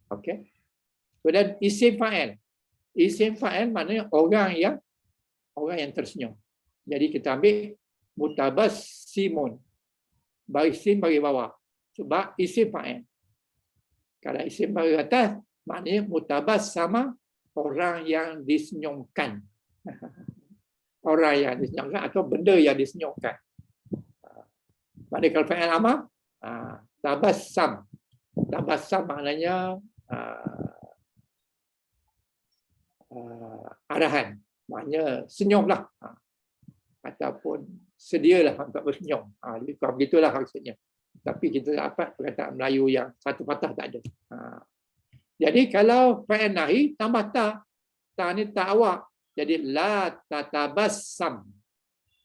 Okey. Kemudian isim fa'il. Isim fa'il maknanya orang yang tersenyum. Jadi kita ambil mutabassimun. Bagi isim bagi bawah. Sebab isim fa'il. Kalau isim bagi atas, maknanya mutabassama, orang yang disenyumkan. Orang yang disenyumkan atau benda yang disenyumkan. Maknanya kalau fa'il amar, tabassam. Tabassam maknanya arahan. Maknanya senyumlah. Ataupun sedialah untuk bersenyum. Begitulah maksudnya. Tapi kita dapat perkataan Melayu yang satu patah tak ada. Jadi kalau fa'il nahi tambah ta. Ta ni tak awak. Jadi la tatabassam.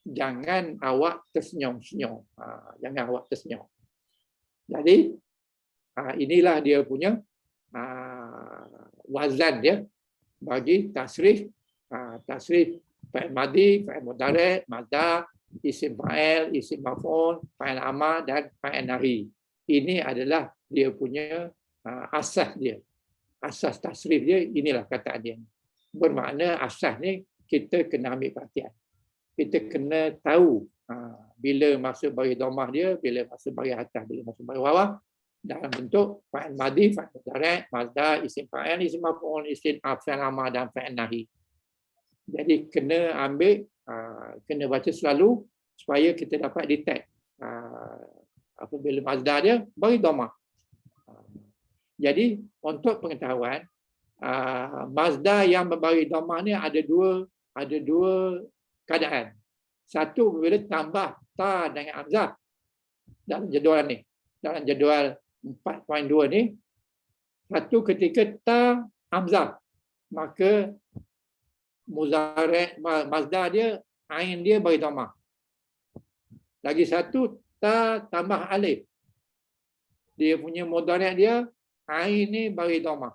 jangan awak tersenyum-senyum. Jangan awak tersenyum. Jadi inilah dia punya wazan dia bagi tasrif fa'il madhi, fa'il mudhari', mazdah, isim fa'il, isim maf'ul, fa'il amar dan fa'il nahi. Ini adalah dia punya asas dia. Asas tasrif dia, inilah kataan dia. Bermakna asas ni kita kena ambil perhatian. Kita kena tahu bila masuk bagi dhammah dia, bila masuk bagi atas, bila masuk bagi bawah dalam bentuk fa'il madhi, fa'il mudhari', mazdah, isim fa'il, isim maf'ul, isim fa'il amar dan fa'il nahi. Jadi kena ambil, kena baca selalu supaya kita dapat detect apabila mazdah dia bagi dhammah. Jadi untuk pengetahuan, mazdah yang membagi dhammah ni ada dua keadaan. Satu bila tambah ta dengan hamzah dalam jadual ni. Dalam jadual 4.2 ni, satu ketika ta hamzah, maka muzari' mazdah dia, ain dia bagi dhammah. Lagi satu ta tambah alif. Dia punya mudhari' dia, ain ni bagi dhammah.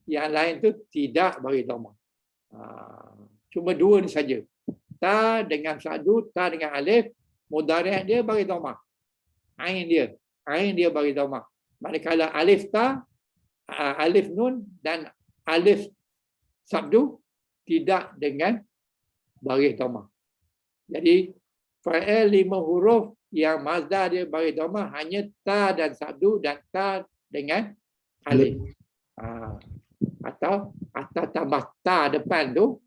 Yang lain tu tidak bagi dhammah. Cuma dua ni saja. Ta dengan sadu, ta dengan alif, mudhari' dia bagi dhammah. Ain dia bagi dhammah. Manakala alif ta, alif nun dan alif sabdu tidak dengan bagi dhammah. Jadi fa'il 5 huruf yang mazdah dia bagi dhammah hanya ta dan sabdu dan ta dengan alif. Atau tambah ta depan tu,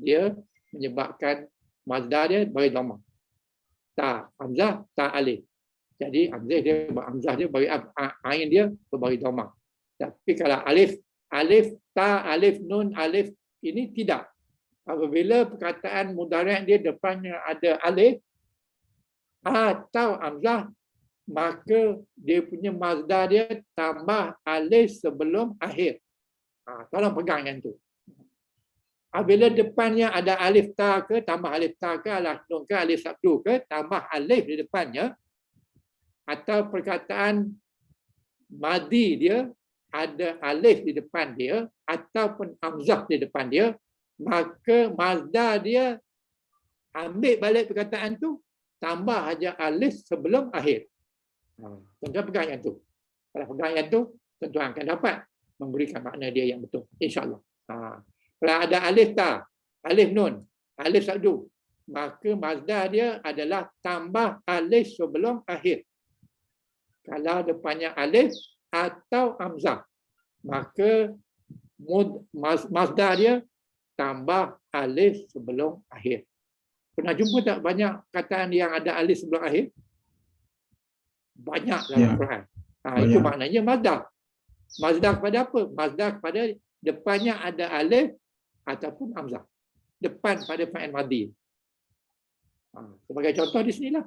dia menyebabkan mazdah dia bagi dhammah. Ta hamzah, ta alif. Jadi hamzah dia bagi ain dia bagi dhammah. Tapi kalau alif, ta, alif, nun, alif ini tidak. Apabila perkataan mudhari' dia depannya ada alif atau hamzah, maka dia punya mazdah dia tambah alif sebelum akhir. Tolong pegang yang tu. Apabila depannya ada alif ta ke, tambah alif ta ke, alif nun ke, alif sabdu ke, tambah alif di depannya, atau perkataan madhi dia ada alif di depan dia ataupun hamzah di depan dia, maka mazdah dia ambil balik perkataan tu, tambah aja alif sebelum akhir. Tuan-tuan pegang yang tu. Kalau pegang yang tu, tuan-tuan akan dapat memberikan makna dia yang betul, insya-Allah. Kalau ada alif ta, alif nun, alif sabdu, maka mazdah dia adalah tambah alif sebelum akhir. Kalau depannya alif atau hamzah, maka mazdah dia tambah alif sebelum akhir. Pernah jumpa tak banyak kataan yang ada alif sebelum akhir? Banyak dalam Quran. Itu maknanya mazdah. Mazdah kepada apa? Mazdah kepada depannya ada alif ataupun hamzah. Depan pada fa'il madhi. Sebagai contoh di sinilah.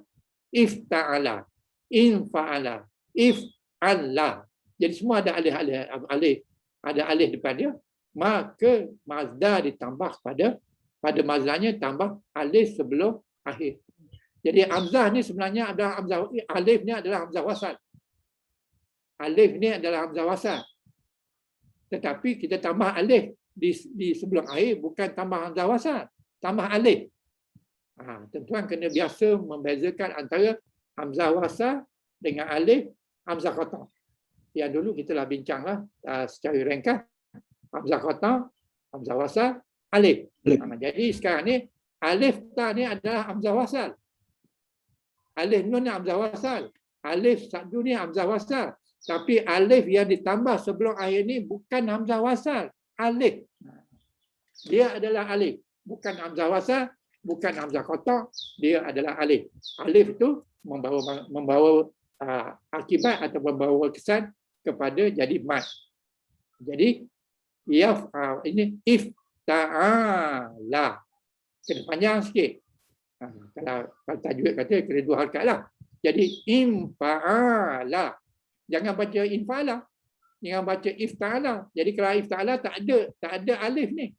Ifta'ala, infa'ala, if'alla. Jadi semua ada alif, ada alif depan dia. Maka mazdah ditambah pada mazdahnya tambah alif sebelum akhir. Jadi hamzah ni sebenarnya adalah hamzah, alif ni adalah hamzah wasal. Alif ni adalah hamzah wasal. Tetapi kita tambah alif di sebelum akhir, bukan tambah hamzah wasal, tambah alif. Tuan-tuan kena biasa membezakan antara hamzah wasal dengan alif hamzah qata'. Yang dulu kita lah bincanglah secara ringkas. Hamzah qata', hamzah wasal, alif. Jadi sekarang ni alif ta ni adalah hamzah wasal. Alif nun ni hamzah wasal. Alif sabdu ni hamzah wasal. Tapi alif yang ditambah sebelum akhir ni bukan hamzah wasal, alif. Dia adalah alif, bukan hamzah wasal, bukan hamzah qata', dia adalah alif. Alif itu membawa akibat atau membawa kesan kepada jadi mad. Jadi ini if ta'ala. Kena panjang sikit. Kalau tajwid kata kena 2 harakat lah. Jadi infa'ala. Jangan baca infa'ala. Jangan baca ifta'ala. Jadi kalau ifta'ala tak ada alif ni.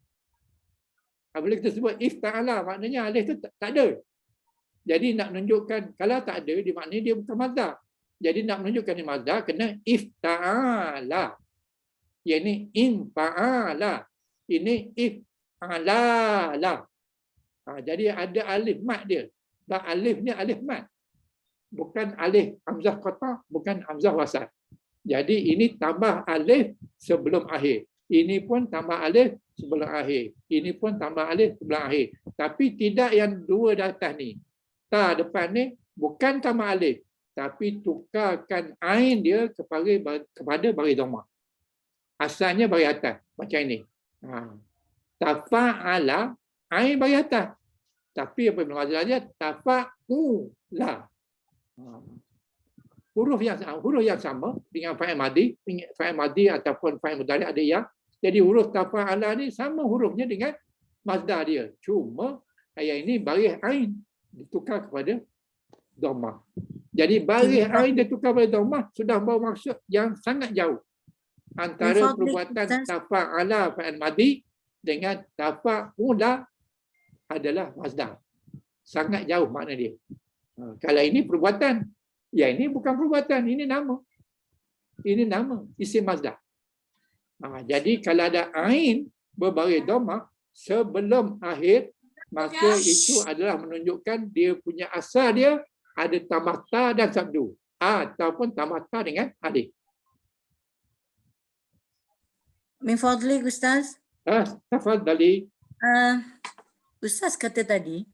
Bila kita sebut ifta'ala, maknanya alif tu tak ada. Jadi nak menunjukkan kalau tak ada, dia maknanya dia bukan mazdar. Jadi nak menunjukkan dia mazdar, kena ifta'ala. Yang ini infa'ala. Ini if'alala. Jadi ada alif mat dia. Dan alif ni alif mat. Bukan alif hamzah qata', bukan hamzah wasal. Jadi ini tambah alif sebelum akhir. Ini pun tambah alif sebelum akhir. Ini pun tambah alif sebelum akhir. Tapi tidak yang dua di atas ni. Ta depan ni bukan tambah alif. Tapi tukarkan ain dia kepada baris dhammah. Asalnya baris atas. Macam ini. Tafa'ala, ain baris atas. Tapi apa Ibn Ghazali aja? Tafa'ula. Huruf yang sama dengan fa'il madhi ataupun fa'il mudhari' ada yang. Jadi huruf tafa'ala ni sama hurufnya dengan mazdar dia. Cuma ayat ini baris ain ditukar kepada dhammah. Jadi baris ain ditukar kepada dhammah sudah bawa maksud yang sangat jauh antara perbuatan tafa'ala fa'il madhi dengan tafa'ula adalah mazdar. Sangat jauh makna dia. Kalau ini perbuatan, yang ini bukan perbuatan, ini nama. Ini nama, isim mazdar. Jadi kalau ada ain berbaris dhammah sebelum akhir, maka itu adalah menunjukkan dia punya asal dia ada tambah ta dan sabdu ataupun tambah ta dengan alif. Min fadlik Ustaz. Tafadhali. Ustaz kata tadi,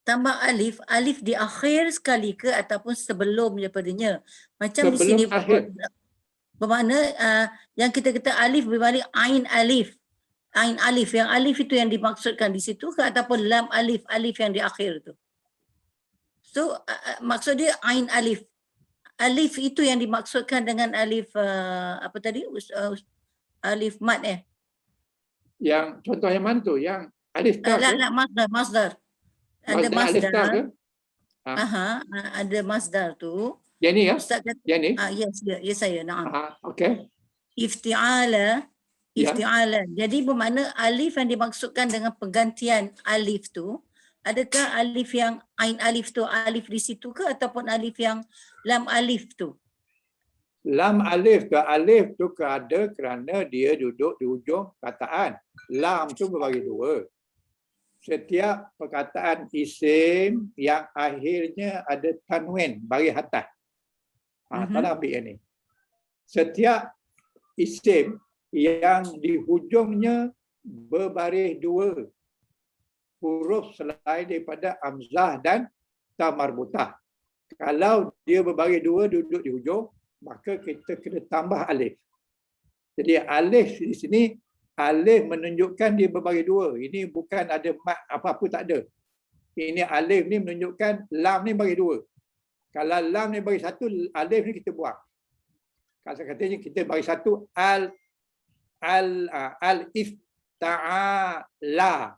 tambah alif, alif di akhir sekali ke ataupun sebelum daripadanya? Macam Sebelum di sini akhir. bermakna yang kita kata alif berbalik ain alif. Ain alif, yang alif itu yang dimaksudkan di situ ke ataupun lam alif, alif yang di akhir tu? So maksud dia ain alif. Alif itu yang dimaksudkan dengan alif apa tadi? Alif mat Yang contoh yang mana tu? Yang alif ta ke? Masdar. Ada Alif ta ke? masdar. Ada masdar tu. Yang ni ya? Ustaz kata, Yang ni? yes saya. Naam. Okey. Ifti'ala. Ya. Ifti'ala. Jadi bermakna alif yang dimaksudkan dengan penggantian alif tu, adakah alif yang ain alif tu alif di situ ke ataupun alif yang lam alif tu? Lam alif tu ada kerana dia duduk di ujung perkataan. Lam tu berbagi dua. Setiap perkataan isim yang akhirnya ada tanwin baris atas. Tolong ambil yang ni. Setiap isim yang di hujungnya berbaris dua huruf selain daripada hamzah dan ta marbutah. Kalau dia berbaris dua duduk di hujung, maka kita kena tambah alif. Jadi alif di sini, alif menunjukkan dia berbaris dua. Ini bukan ada mat apa-apa, tak ada. Ini alif ni menunjukkan lam ni baris dua. Kalau lam ni baris satu, alif ni kita buang. Kalau katanya kita baris satu, al-ifta'ala.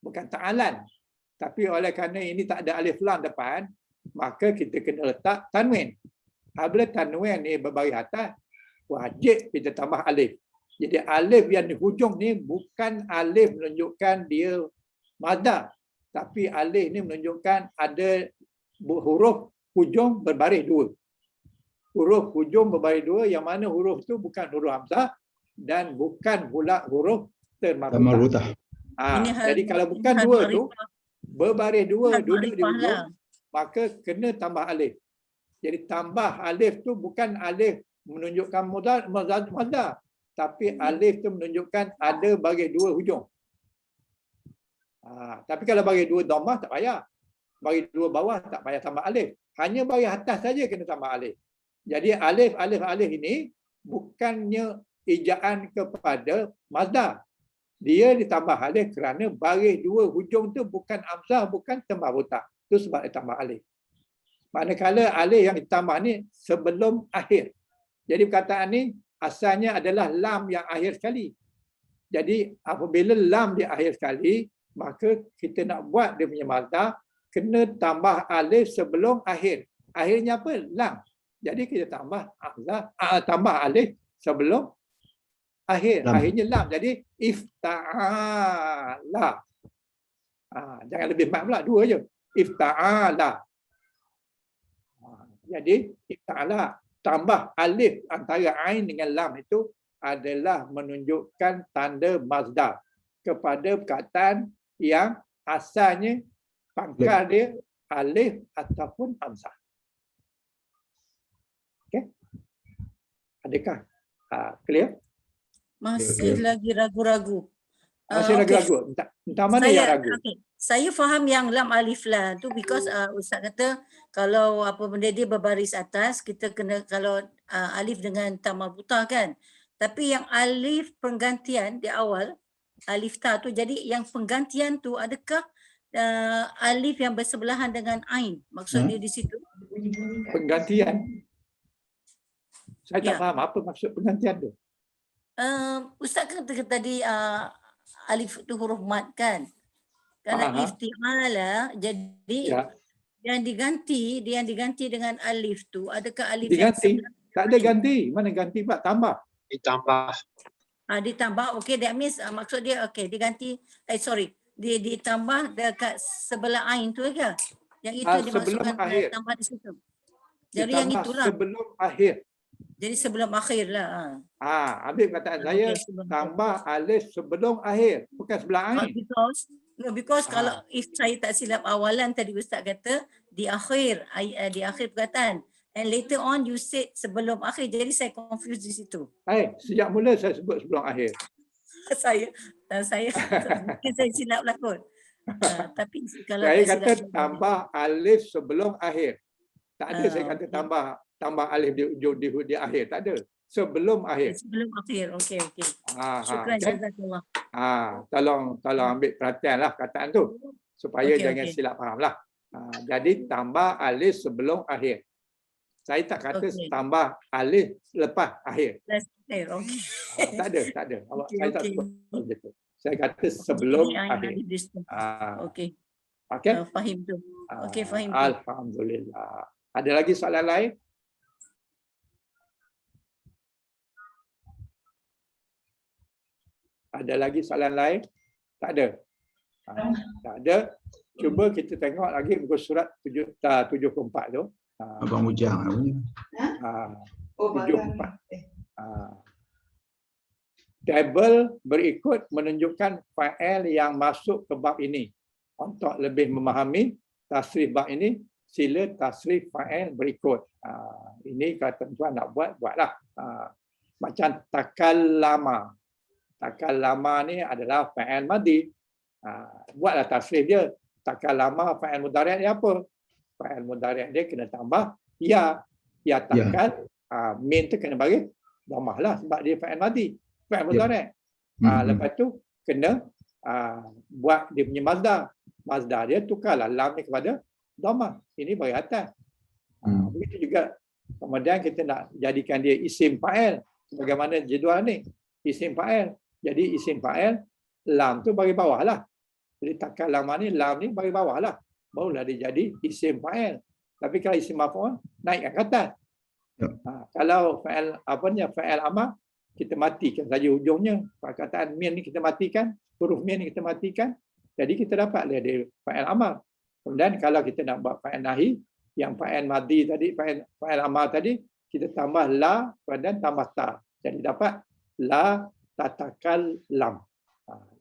Bukan ta'alan. Tapi oleh kerana ini tak ada alif lam depan, maka kita kena letak tanwin. Apabila tanwin ni berbaris atas, wajib kita tambah alif. Jadi alif yang di hujung ni bukan alif menunjukkan dia mazdar, tapi alif ni menunjukkan ada huruf hujung berbaris dua. Huruf hujung berbaris dua yang mana huruf tu bukan huruf hamzah dan bukan pula huruf termarbutah. Jadi kalau bukan dua tu berbaris dua duduk di hujung, maka kena tambah alif. Jadi tambah alif tu bukan alif menunjukkan mazdar, tapi alif tu menunjukkan ada baris dua hujung. Tapi kalau baris dua dhammah tak payah. Baris dua bawah tak payah tambah alif. Hanya baris atas saja kena tambah alif. Jadi alif ini bukannya ejaan kepada mazdar. Dia ditambah alif kerana baris dua hujung tu bukan hamzah, bukan termarbutah. Itu sebab dia tambah alif. Manakala alif yang ditambah ni sebelum akhir. Jadi perkataan ni asalnya adalah lam yang akhir sekali. Jadi apabila lam di akhir sekali, maka kita nak buat dia punya mazdar, kena tambah alif sebelum akhir. Akhirnya apa? Lam. Jadi kita tambah hamzah, tambah alif sebelum Akhir. Lam. Akhirnya lam. Jadi ifta'ala. Jangan lebih mat pula. 2 je. Ifta'ala. Jadi ifta'ala. Tambah alif antara ain dengan lam itu adalah menunjukkan tanda mazdar kepada perkataan yang asalnya pangkal dia alif ataupun hamzah. Okey. Adakah clear? Masih lagi ragu-ragu. Masih Okey. ragu-ragu. Entah mana yang ragu. Okay. Saya faham yang lam alif la tu because Ustaz kata kalau apa benda dia berbaris atas kita kena kalau alif dengan ta marbuta kan. Tapi yang alif penggantian di awal alif ta tu jadi yang penggantian tu adakah alif yang bersebelahan dengan ain? Maksud dia di situ? Penggantian. Saya Ya. tak faham apa maksud penggantian tu. Ustaz kata tadi alif tu huruf mat kan. Kalau Aha. iftiala jadi Ya. yang diganti dengan alif tu adakah alif Diganti. yang Tak ada ganti. Mana ganti Pak? Tambah. Ditambah. ditambah okey that means maksud dia okey diganti dia ditambah dekat sebelah ain tu ke yang itu Sebelum dimasukkan akhir. tambah di situ jadi yang Ditambah itulah sebelum akhir. jadi sebelum akhir lah Habis perkataan saya okey, sebelum tambah alif sebelum akhir. Bukan sebelah ain. because kalau if saya tak silap awalan tadi Ustaz kata di akhir perkataan and later on you said sebelum akhir jadi saya confused di situ. Sejak mula saya sebut sebelum akhir. saya mungkin saya silap lah kot. Tapi kalau Saya tak kata silap, tambah alif sebelum akhir. Tak ada saya kata okey. tambah alif di ujung di akhir. Tak ada. Sebelum akhir. Sebelum akhir. Okey. Syukran Okey. jazakallah. Tolong ambil perhatianlah kataan tu supaya Okey, jangan okey. silap fahamlah. Jadi tambah alif sebelum akhir. Saya tak kata Okey. tambah alif lepas akhir. Last akhir. Okey. Tak ada. Okey, Saya tak okey. sebut begitu. Saya kata sebelum Jadi, akhir. Okey. Okey. Fahim tu. Okey, fahim tu. Alhamdulillah. Ada lagi soalan lain? Ada lagi soalan lain? Tak ada. Tak ada. Cuba kita tengok lagi muka surat 74 tu. Abang Ujang namanya. 74. Tabel berikut menunjukkan fa'il yang masuk ke bab ini. Untuk lebih memahami tasrif bab ini, sila tasrif fa'il berikut. Ini kalau tuan nak buatlah. Macam takallama. Takallama ni adalah fa'il madi. Buatlah tasrif dia. Takallama fa'il mudhari' dia apa? Fa'il mudhari' dia kena tambah ya. Ya takal. Min tu kena bagi dhammah lah sebab dia fa'il madi. Fa'il mudhari'. Lepas tu kena buat dia punya mazdar. Mazdar dia tukarlah lam ni kepada dhammah. Ini bagi atas. Begitu juga. Kemudian kita nak jadikan dia isim fa'il. Sebagaimana jadual ni. Isim fa'il. Jadi isim fa'il, lam tu bagi bawah lah. Jadi takallama ni, lam ni bagi bawah lah. Barulah dia jadi isim fa'il. Tapi kalau isim maf'ul, naikkan ke atas. Kalau fa'il fa'il amar, kita matikan saja ujungnya. Perkataan min ni kita matikan, huruf min ni kita matikan. Jadi kita dapatlah dia fa'il amar. Kemudian kalau kita nak buat fa'il nahi, yang fa'il madi tadi, fa'il amar tadi, kita tambah la dan tambah ta. Jadi dapat la tatakallam.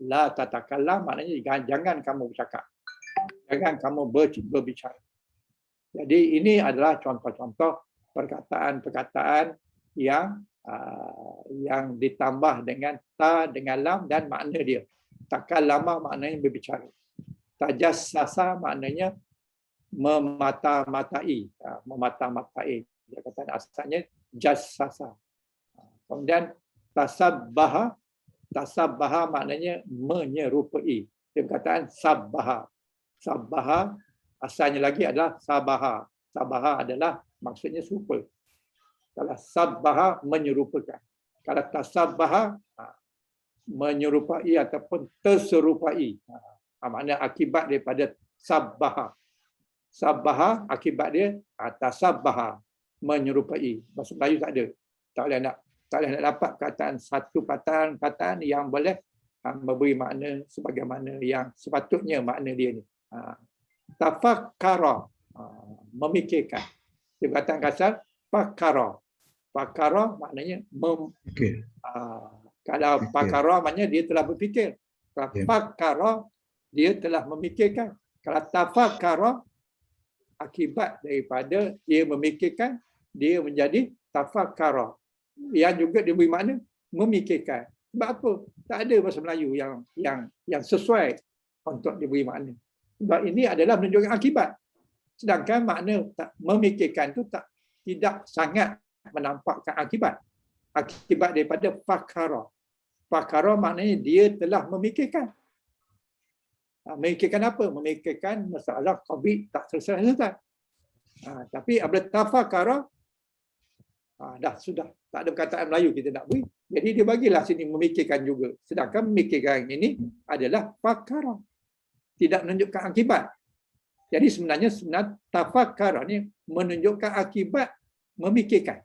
La tatakallam maknanya jangan kamu bercakap. Jangan kamu berbicara. Jadi ini adalah contoh-contoh perkataan-perkataan yang ditambah dengan ta dengan lam dan makna dia. Takallama maknanya berbicara. Tajassasa maknanya memata-matai. Memata-matai. Dia kata asalnya jassasa. Kemudian tasabbaha maknanya menyerupai. Dia perkataan sabbaha. Sabbaha asalnya lagi adalah sabaha. Sabaha adalah maksudnya serupa. Kalau sabbaha menyerupakan. Kalau tasabbaha menyerupai ataupun terserupai. Maknanya akibat daripada sabbaha. Sabbaha akibat dia tasabbaha menyerupai. Bahasa Melayu tak ada. Tak boleh nak Tak boleh nak dapat perkataan satu perkataan yang boleh memberi makna sebagaimana yang sepatutnya makna dia ni. Tafakkara, memikirkan. Dia perkataan kasar, fakara. Fakara maknanya Okey. kalau Fikir. fakara maknanya dia telah berfikir. Kalau Ya. fakara, dia telah memikirkan. Kalau tafakkara, akibat daripada dia memikirkan, dia menjadi tafakkara. Yang juga diberi makna memikirkan. Sebab apa? Tak ada bahasa Melayu yang sesuai untuk diberi makna. Sebab ini adalah menunjukkan akibat. Sedangkan makna memikirkan itu tidak sangat menampakkan akibat. Akibat daripada fakara. Fakara maknanya dia telah memikirkan. Memikirkan apa? Memikirkan masalah COVID tak selesai-selesai. Tapi apabila tafakkara, dah sudah. Tak ada perkataan Melayu kita nak beri. Jadi dia bagilah sini memikirkan juga. Sedangkan memikirkan ini adalah fakara. Tidak menunjukkan akibat. Jadi sebenarnya tafakkara ni menunjukkan akibat memikirkan.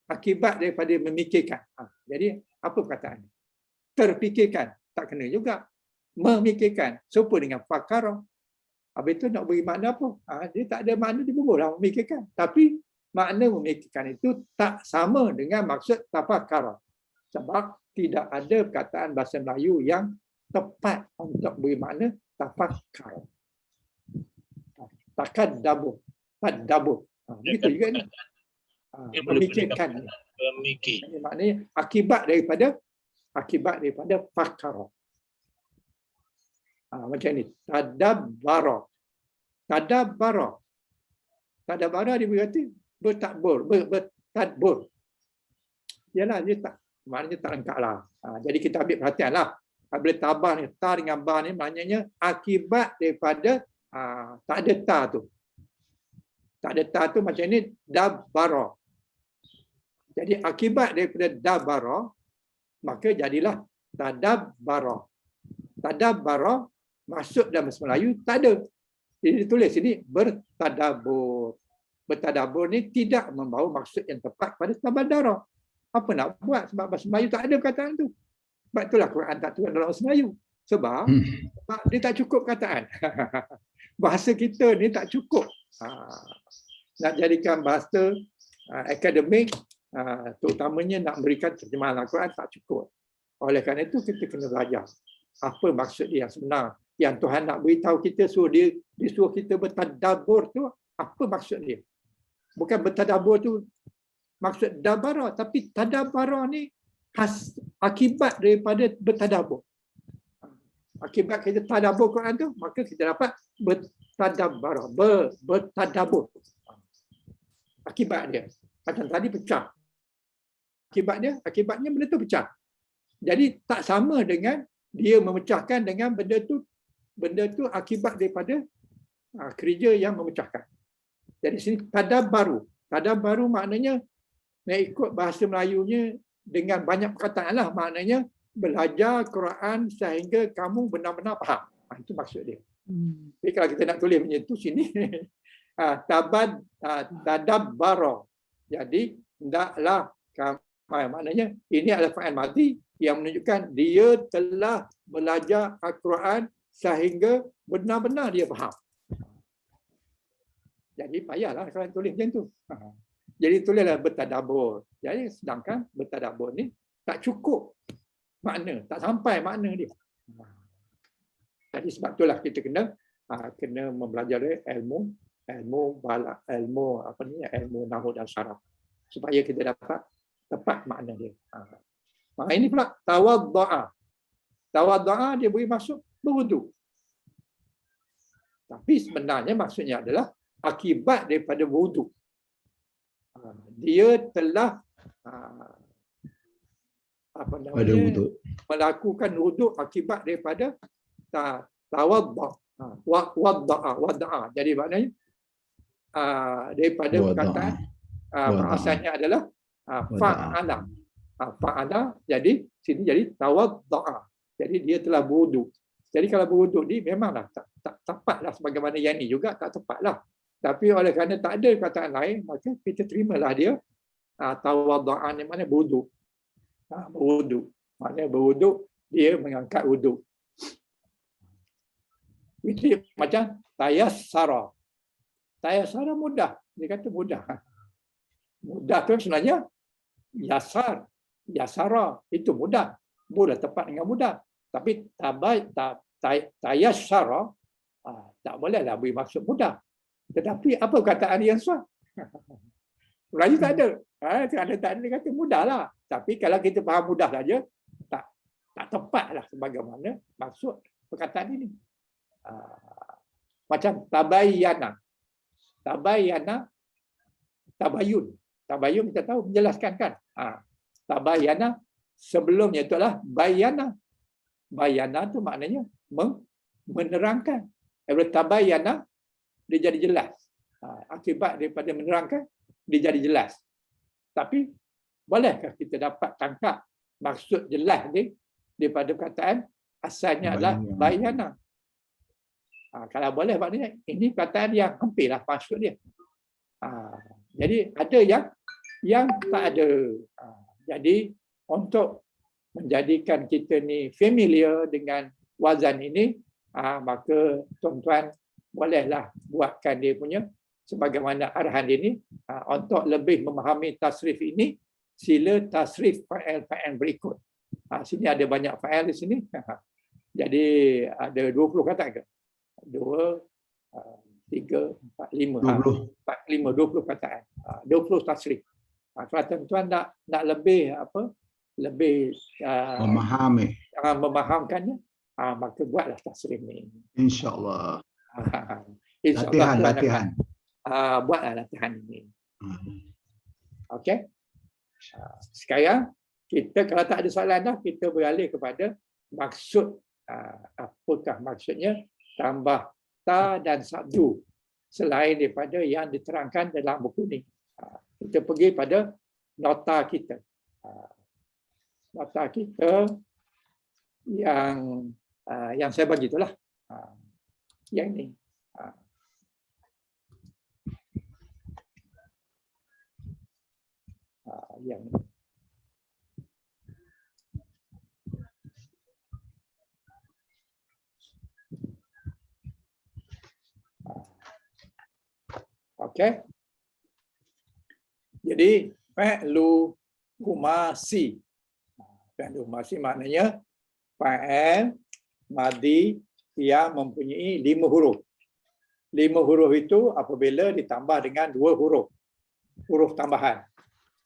Akibat daripada memikirkan. Jadi apa perkataan? Terfikirkan. Tak kena juga. Memikirkan. Serupa dengan fakara. Habis itu nak beri makna apa? Dia tak ada makna, dia bolehlah memikirkan. Tapi makna memikirkan itu tak sama dengan maksud tafakkara. Sebab tidak ada perkataan bahasa Melayu yang tepat untuk beri makna tafakkara. Takadabur. Tadabur. Begitu juga ni. Memikirkan. Memikir. Maknanya akibat daripada fakara. Macam ni. Tadabbara. Tadabbara. Tadabbara dia berarti bertadbur, bertadbur. Yalah, dia tak, maknanya tak lengkap lah. Jadi kita ambil perhatian lah. Bila tabah ni, ta dengan ba ni maknanya akibat daripada tak ada ta tu. Tak ada ta tu macam ni, dabbara. Jadi akibat daripada dabbara, maka jadilah tadabbara. Tadabbara masuk dalam bahasa Melayu tak ada. Jadi ditulis sini bertadabur. Bertadabur ni tidak membawa maksud yang tepat pada tabadara. Apa nak buat? Sebab bahasa Melayu tak ada perkataan tu. Sebab itulah Quran tak turun dalam bahasa Melayu. Sebab dia tak cukup perkataan. Bahasa kita ni tak cukup. Nak jadikan bahasa akademik, terutamanya nak memberikan terjemahan Al-Quran tak cukup. Oleh kerana itu kita kena belajar apa maksud dia yang sebenar. Yang Tuhan nak beritahu kita, dia suruh kita bertadabur tu, apa maksud dia? Bukan bertadabur tu maksud dabara, tapi tadabara ni akibat daripada bertadabur. Akibat kita tadabur Quran tu, maka kita dapat bertadabara, bertadabur. Akibat dia. Macam tadi pecah. Akibatnya benda tu pecah. Jadi tak sama dengan dia memecahkan dengan benda tu akibat daripada kerja yang memecahkan. Jadi sini tadabbaru. Tadabbaru maknanya nak ikut bahasa Melayunya dengan banyak perkataan lah. Maknanya belajar Quran sehingga kamu benar-benar faham. Itu maksud dia. Jadi kalau kita nak tulis macam tu sini tadabbara. Jadi hendaklah maknanya ini adalah fa'il madhi yang menunjukkan dia telah belajar Al-Quran sehingga benar-benar dia faham. Jadi payahlah kalau tulis macam tu. Jadi tulislah bertadabur. Jadi sedangkan bertadabur ni tak cukup makna, tak sampai makna dia. Jadi sebab itulah kita kena mempelajari ilmu nahwu dan syarah supaya kita dapat tepat makna dia. Ini pula tawaddu'a. Tawaddu'a dia beri maksud berwudu. Tapi sebenarnya maksudnya adalah akibat daripada wudu. Dia telah melakukan wudu akibat daripada tawaddu'a. Jadi maknanya daripada perkataan asalnya adalah fa'ala. Fa'ala jadi sini jadi tawaddu'a. Jadi dia telah berwudu. Jadi kalau berwudu ni memanglah tak tepatlah sebagaimana yang ni juga tak tepatlah. Tapi oleh kerana tak ada perkataan lain, maka kita terimalah dia tawaddu'a ni maknanya berwudu. Berwuduk. Maknanya berwuduk, dia mengangkat wuduk. Itu macam tayassara. Tayassara mudah. Dia kata mudah. Mudah tu sebenarnya yasar. Yasara itu mudah. Mudah tepat dengan mudah. Tapi tayassara tak bolehlah beri maksud mudah. Tetapi apa perkataan yang sah? Melayu tak ada. Tak ada dia kata mudahlah. Tapi kalau kita faham mudah saja, tak tepatlah sebagaimana maksud perkataan ini. Macam tabayyana. Tabayyana, tabayun. Tabayun kita tahu menjelaskan kan. Tabayyana sebelumnya itulah bayana. Bayana tu maknanya menerangkan. Bila tabayyana dia jadi jelas. Akibat daripada menerangkan dia jadi jelas. Tapi bolehkah kita dapat tangkap maksud jelas ni daripada perkataan asalnya adalah bayana? Kalau boleh maknanya ini perkataan yang hampirlah maksud dia. Jadi ada yang tak ada. Jadi untuk menjadikan kita ni familiar dengan wazan ini, maka tuan-tuan bolehlah buatkan dia punya sebagaimana arahan ini. Untuk lebih memahami tasrif ini, sila tasrif fa'il berikut. Sini ada banyak fa'il di sini. Jadi ada 20 kata ke? 2, 3, 4, 5. 20 kataan. 20 tasrif. Kalau tuan-tuan nak lebih lebih memahamkannya, maka buatlah tasrif ni. InsyaAllah. Latihan. Buatlah latihan ini. Okey. Sekarang kita kalau tak ada soalan dah, kita beralih kepada maksud. Apakah maksudnya tambah ta dan sabdu selain daripada yang diterangkan dalam buku ni. Kita pergi pada nota kita. Nota kita yang saya bagi itulah. Yang ni. Yang ni. Okey. Jadi fa'lu humasi. Fa'lu humasi maknanya fa'il madhi yang mempunyai 5 huruf. 5 huruf itu apabila ditambah dengan 2 huruf tambahan.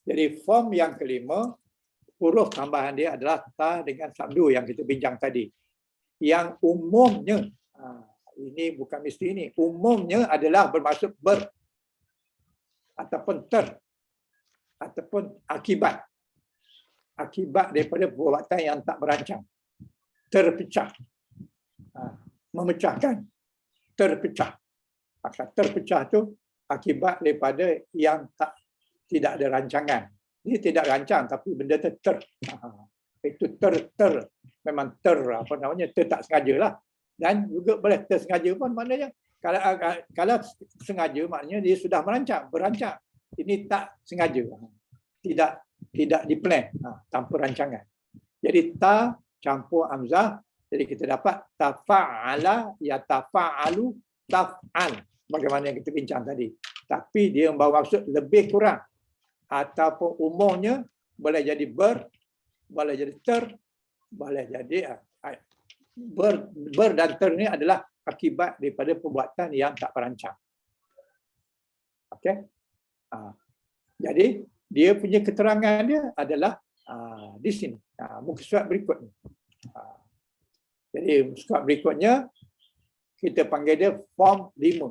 Jadi form yang kelima, huruf tambahan dia adalah ta dengan sabdu yang kita bincang tadi. Yang umumnya, ini bukan mesti ini, umumnya adalah bermaksud ber ataupun ter ataupun akibat daripada perbuatan yang tak berancang, terpecah, memecahkan, terpecah. Maka terpecah tu akibat daripada yang tidak ada rancangan. Ini tidak rancang tapi benda tu itu memang ter tak sengaja lah. Dan juga boleh tersengaja pun, maknanya kalau sengaja maknanya dia sudah berancang. Ini tak sengaja. Tidak diplan, tanpa rancangan. Jadi ta campur hamzah, jadi kita dapat tafa'ala yatafa'alu taf'al. Bagaimana yang kita bincang tadi. Tapi dia membawa maksud lebih kurang. Ataupun umumnya boleh jadi boleh jadi ter, boleh jadi ber dan ter ni adalah akibat daripada perbuatan yang tak terancang. Okey. Jadi dia punya keterangan dia adalah di sini. Muka surat berikut ni. Jadi surat berikutnya kita panggil dia form 5.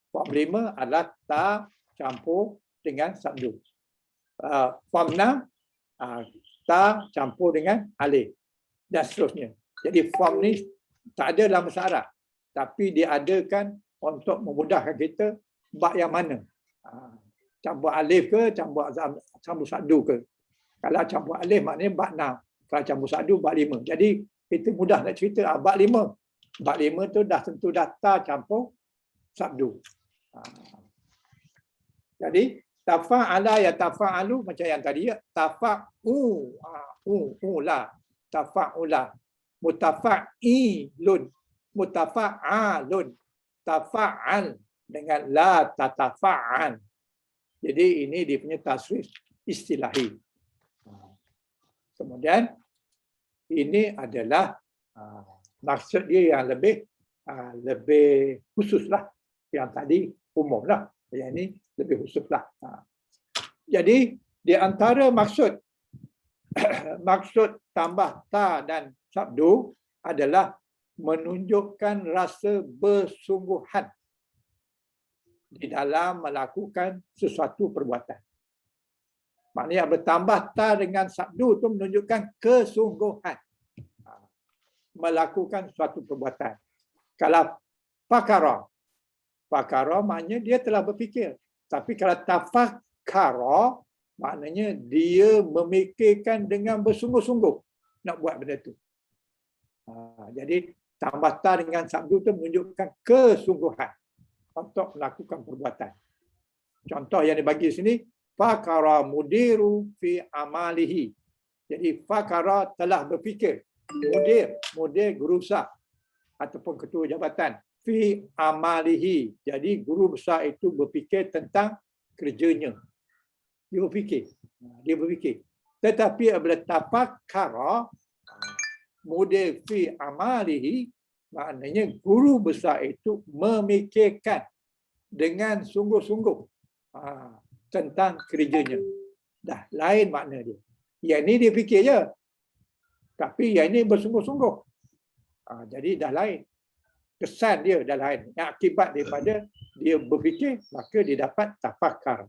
Form 5 adalah ta campur dengan sabdu. Form 6 ta campur dengan alif dan seterusnya. Jadi form ni tak ada dalam bahasa Arab, tapi diadakan untuk memudahkan kita bab yang mana. Campur alif ke, campur sabdu ke. Kalau campur alif maknanya bab 6. Kalau campur sabdu bab 5. Jadi kita mudah nak cerita bab 5. Bab 5 tu dah tentu ta campur sabdu. Jadi Tafa'ala ya tafa'alu macam yang tadi ya. Tafa'ula. Tafa'ula. Mutafa'ilun. Mutafa'alun. Tafa'al dengan la tatafa'al. Jadi ini dia punya tasrif istilahi. Kemudian ini adalah maksud dia yang lebih khusus lah. Yang tadi umum lah. Yang ini lebih khusus lah. Jadi di antara maksud tambah ta dan sabdu adalah menunjukkan rasa bersungguhan di dalam melakukan sesuatu perbuatan. Maknanya bertambah ta dengan sabdu itu menunjukkan kesungguhan melakukan suatu perbuatan. Kalau pakara maknanya dia telah berfikir. Tapi kalau tafakkara maknanya dia memikirkan dengan bersungguh-sungguh nak buat benda itu. Jadi tambah ta dengan sabdu itu menunjukkan kesungguhan untuk melakukan perbuatan. Contoh yang dibagi sini, fakara mudiru fi amalihi. Jadi fakara telah berfikir. Mudir guru besar ataupun ketua jabatan. Fi amalihi. Jadi guru besar itu berfikir tentang kerjanya. Dia berfikir. Tetapi apabila tafakkara mudir fi amalihi, maknanya guru besar itu memikirkan dengan sungguh-sungguh tentang kerjanya. Dah lain makna dia. Yang ini dia fikir je. Tapi yang ini bersungguh-sungguh. Jadi dah lain. Kesan dia dah lain. Yang akibat daripada dia berfikir, maka dia dapat tafakkar.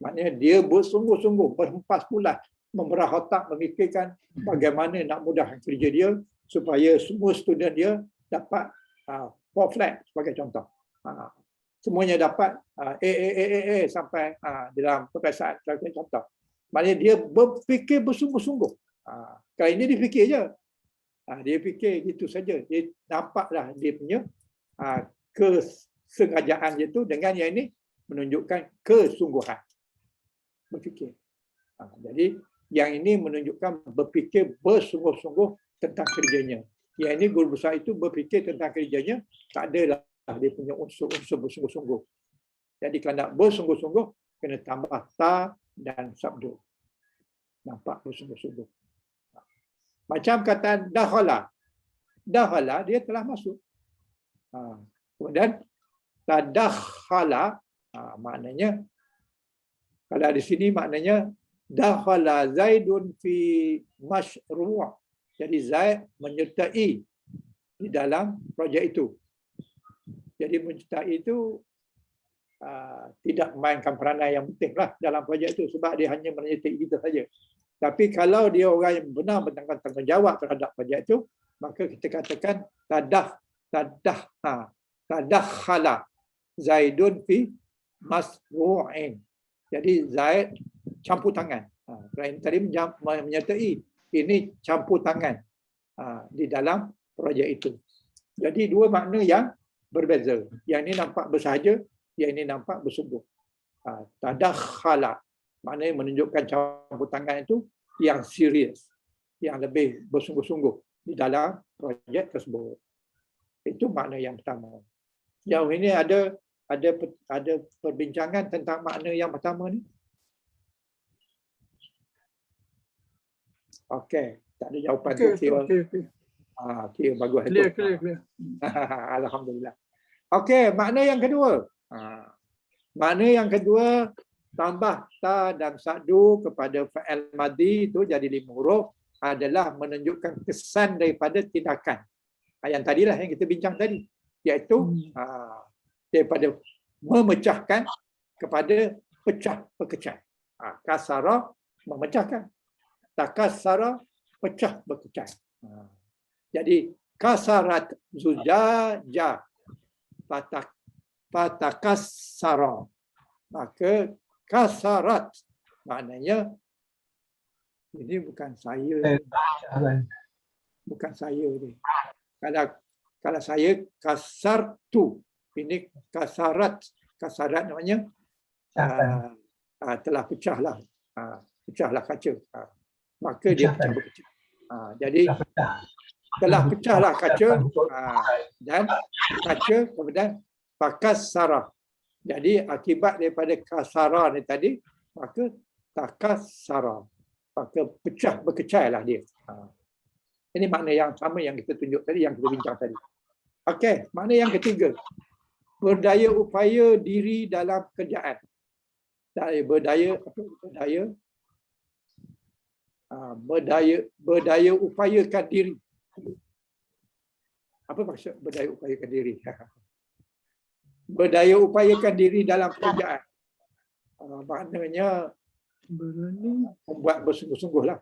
Maknanya dia bersungguh-sungguh, berhempas pulas, memerah otak, memikirkan bagaimana nak mudahkan kerja dia supaya semua student dia dapat 4 flat sebagai contoh. Semuanya dapat A sampai dalam peperiksaan sebagai contoh. Maknanya dia berfikir bersungguh-sungguh. Kalau ini dia fikir je. Dia fikir gitu saja. Dia nampaklah dia punya kesengajaan dia tu dengan yang ini menunjukkan kesungguhan. Berfikir. Jadi yang ini menunjukkan berfikir bersungguh-sungguh tentang kerjanya. Yang ini guru besar itu berfikir tentang kerjanya, tak adalah dia punya unsur-unsur bersungguh-sungguh. Jadi kalau nak bersungguh-sungguh, kena tambah ta dan sabdu. Nampak bersungguh-sungguh. Macam kata dakhala. Dakhala, dia telah masuk. Kemudian, tadakhala, maknanya, kalau di sini maknanya, dakhala Zaidun fi masyru'. Jadi Zaid menyertai di dalam projek itu. Jadi menyertai itu tidak memainkan peranan yang penting lah dalam projek itu sebab dia hanya menyertai kita saja. Tapi kalau dia orang yang benar-benar bertanggungjawab terhadap projek itu, maka kita katakan tadakhala Zaidun fi masru'in. Jadi Zaid campur tangan. Selain tadi menyertai, ini campur tangan di dalam projek itu. Jadi dua makna yang berbeza. Yang ini nampak bersahaja, yang ini nampak bersungguh. Tadakhala maknanya menunjukkan campur tangan itu yang serius, yang lebih bersungguh-sungguh di dalam projek tersebut. Itu makna yang pertama. Jauh ini ada perbincangan tentang makna yang pertama ni. Okey, tak ada jawapan tu. Kira bagus itu. Clear. Alhamdulillah. Okey, makna yang kedua. Makna yang kedua, tambah ta dan sa'du kepada fa'il madhi itu jadi 5 huruf adalah menunjukkan kesan daripada tindakan. Yang tadilah yang kita bincang tadi, iaitu daripada memecahkan kepada pecah. Kasara memecahkan. Takassara pecah berpecah. Jadi kasarat zujaja patakassara. Maka kasarat maknanya ini bukan saya. Bukan saya ni. Kalau saya kasartu, ini kasarat. Kasarat namanya telah pecahlah kaca. Maka dia pecah berkecah. Jadi telah pecahlah kaca dan kaca kemudian takassara. Jadi akibat daripada kasara ni tadi, maka takassara. Maka pecah berkecailah dia. Ini makna yang sama yang kita tunjuk tadi, yang kita bincang tadi. Okey, makna yang ketiga. Berdaya upaya diri dalam kerjaan. Berdaya upayakan diri. Apa maksud berdaya upayakan diri? Berdaya upayakan diri dalam pekerjaan. Maknanya membuat bersungguh-sungguh lah.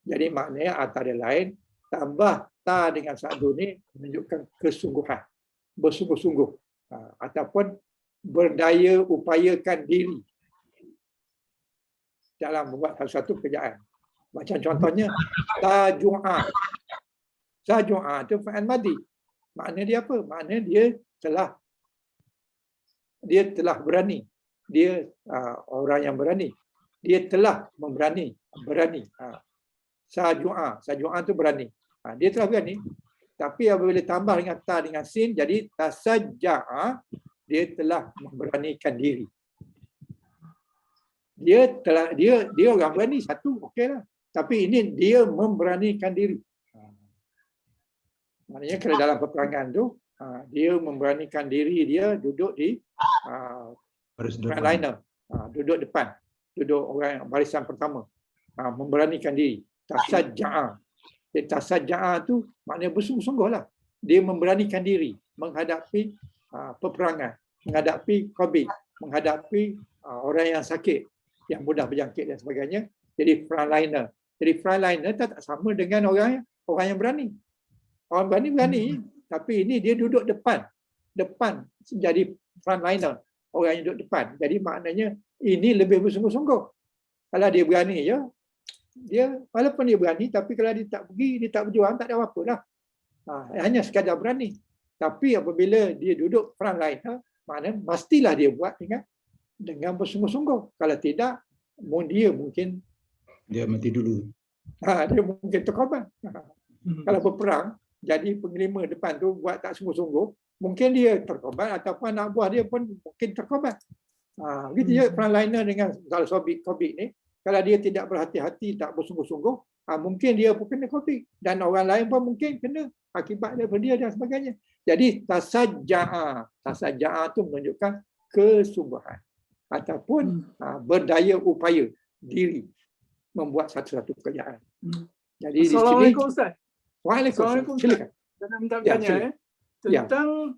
Jadi maknanya antara lain tambah ta dengan sadu ni menunjukkan kesungguhan, bersungguh-sungguh, ataupun berdaya upayakan diri dalam membuat satu pekerjaan. Macam contohnya taju'a. Taju'a itu fa'il madhi. Makna dia apa? Makna dia telah berani. Dia orang yang berani. Dia telah berani. Saju'a itu berani. Dia telah berani. Tapi apabila tambah dengan ta dengan sin, jadi tasajja'a, dia telah memberanikan diri. Dia orang berani satu, okeylah. Tapi ini dia memberanikan diri. Maknanya kalau dalam peperangan tu, dia memberanikan diri, dia duduk di frontliner, duduk depan, duduk orang yang barisan pertama, memberanikan diri. Tasajja'a. Tasajja'a tu maknanya bersungguh-sungguh lah. Dia memberanikan diri menghadapi peperangan, menghadapi COVID, menghadapi orang yang sakit, yang mudah berjangkit dan sebagainya. Jadi frontliner. Jadi frontliner tak sama dengan orang yang berani. Orang berani, tapi ini dia duduk depan jadi frontliner, orang yang duduk depan. Jadi maknanya ini lebih bersungguh-sungguh. Kalau dia berani je, dia walaupun dia berani, tapi kalau dia tak pergi, dia tak berjuang, tak ada apa-apa lah. Hanya sekadar berani. Tapi apabila dia duduk frontliner, maknanya pastilah dia buat dengan bersungguh-sungguh. Kalau tidak, dia mungkin mati dulu. Dia mungkin terkorban. Kalau berperang, jadi penglima depan tu buat tak sungguh-sungguh, mungkin dia terkorban ataupun anak buah dia pun mungkin terkorban. Begitu je frontliner dengan kalau COVID ni, kalau dia tidak berhati-hati, tak bersungguh-sungguh, mungkin dia pun kena COVID. Dan orang lain pun mungkin kena akibat daripada dia dan sebagainya. Jadi tasajja'a tu menunjukkan kesungguhan. Ataupun berdaya upaya diri membuat satu-satu pekerjaan. Jadi di sini. Assalamualaikum Ustaz. Waalaikumsalam. Silakan. Saya minta bertanya tentang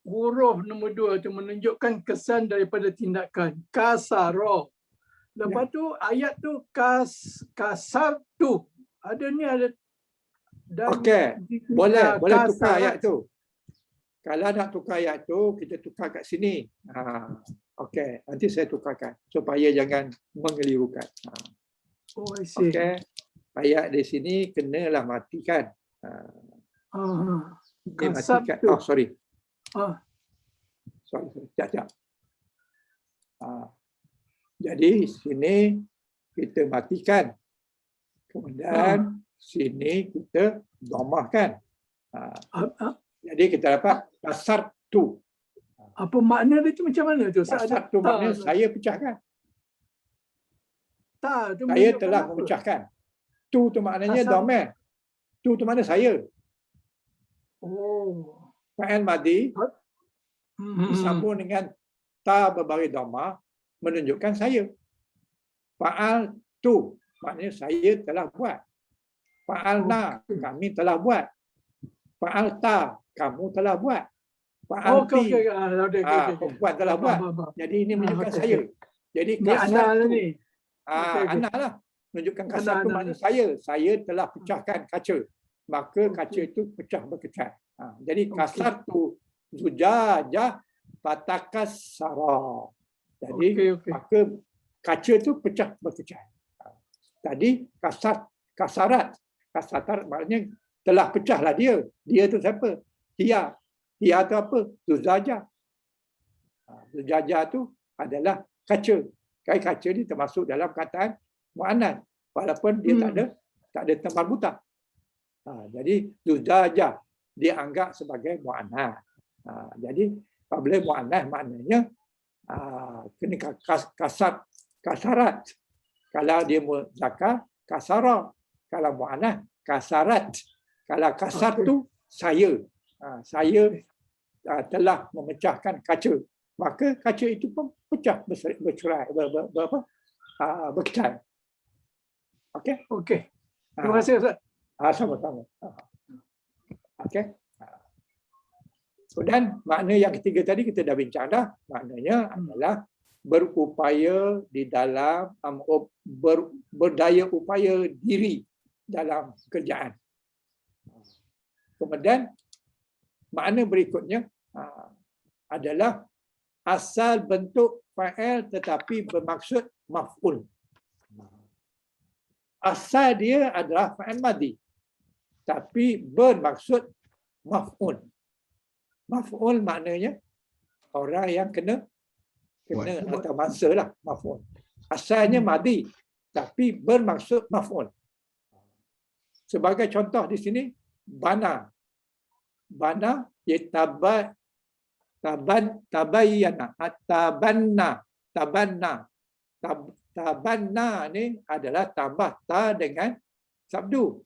huruf nombor 2 itu menunjukkan kesan daripada tindakan. Kasara. Lepas tu ayat tu kasar tu. Ada. Okey. Boleh tukar ayat tu. Kalau nak tukar ayat tu, kita tukar kat sini. Okey, nanti saya tukarkan supaya jangan mengelirukan. Okey. Ayat di sini kenalah matikan. Matikan. Sorry. Sorry. Sekejap. Jadi sini kita matikan. Kemudian sini kita dhammahkan. Jadi kita dapat kasar tu. Apa makna dia tu macam mana tu? Kasar tu makna saya pecahkan. Saya telah memecahkan. Tu maknanya dhamma. Tu makna saya. Fa'il madhi disambung dengan ta berbaris dhamma menunjukkan saya. Fa'al tu maknanya saya telah buat. Fa'alna kami telah buat. Fa'al ta kamu telah buat. Fa'al ti perempuan telah buat. Jadi ini menunjukkan saya. Jadi kasar tu. Anak lah. Menunjukkan kasar tu maknanya saya. Saya telah pecahkan kaca. Maka kaca itu pecah berkecai. Jadi kasar tu zujajah fatakassara. Jadi maka kaca itu pecah berkecai. Tadi kasarat maknanya telah pecahlah dia. Dia tu siapa? Dia tu apa? Zujajah. Zujajah tu adalah kaca. Kaca ni termasuk dalam kataan mu'annas walaupun dia tak ada tembal buta. Jadi zujajah dianggap sebagai mu'annas. Jadi apabila mu'annas maknanya kena kasarat. Kalau dia muzakkar kasara, kalau mu'annas kasarat. Kalau kasar tu saya. Saya telah memecahkan kaca. Maka kaca itu pun pecah bercerai berkecai. Okey? Okey. Terima kasih Ustaz. Sama-sama. Okey. Dan makna yang ketiga tadi kita dah bincang dah. Maknanya adalah berupaya di dalam berdaya upaya diri dalam kerjaan. Kemudian makna berikutnya adalah asal bentuk fa'il tetapi bermaksud maf'ul. Asal dia adalah fa'il madhi tapi bermaksud maf'ul. Maf'ul maknanya orang yang kena atau mangsa lah maf'ul. Asalnya madhi tapi bermaksud maf'ul. Sebagai contoh di sini bana tabanna ni adalah tambah ta dengan sabdu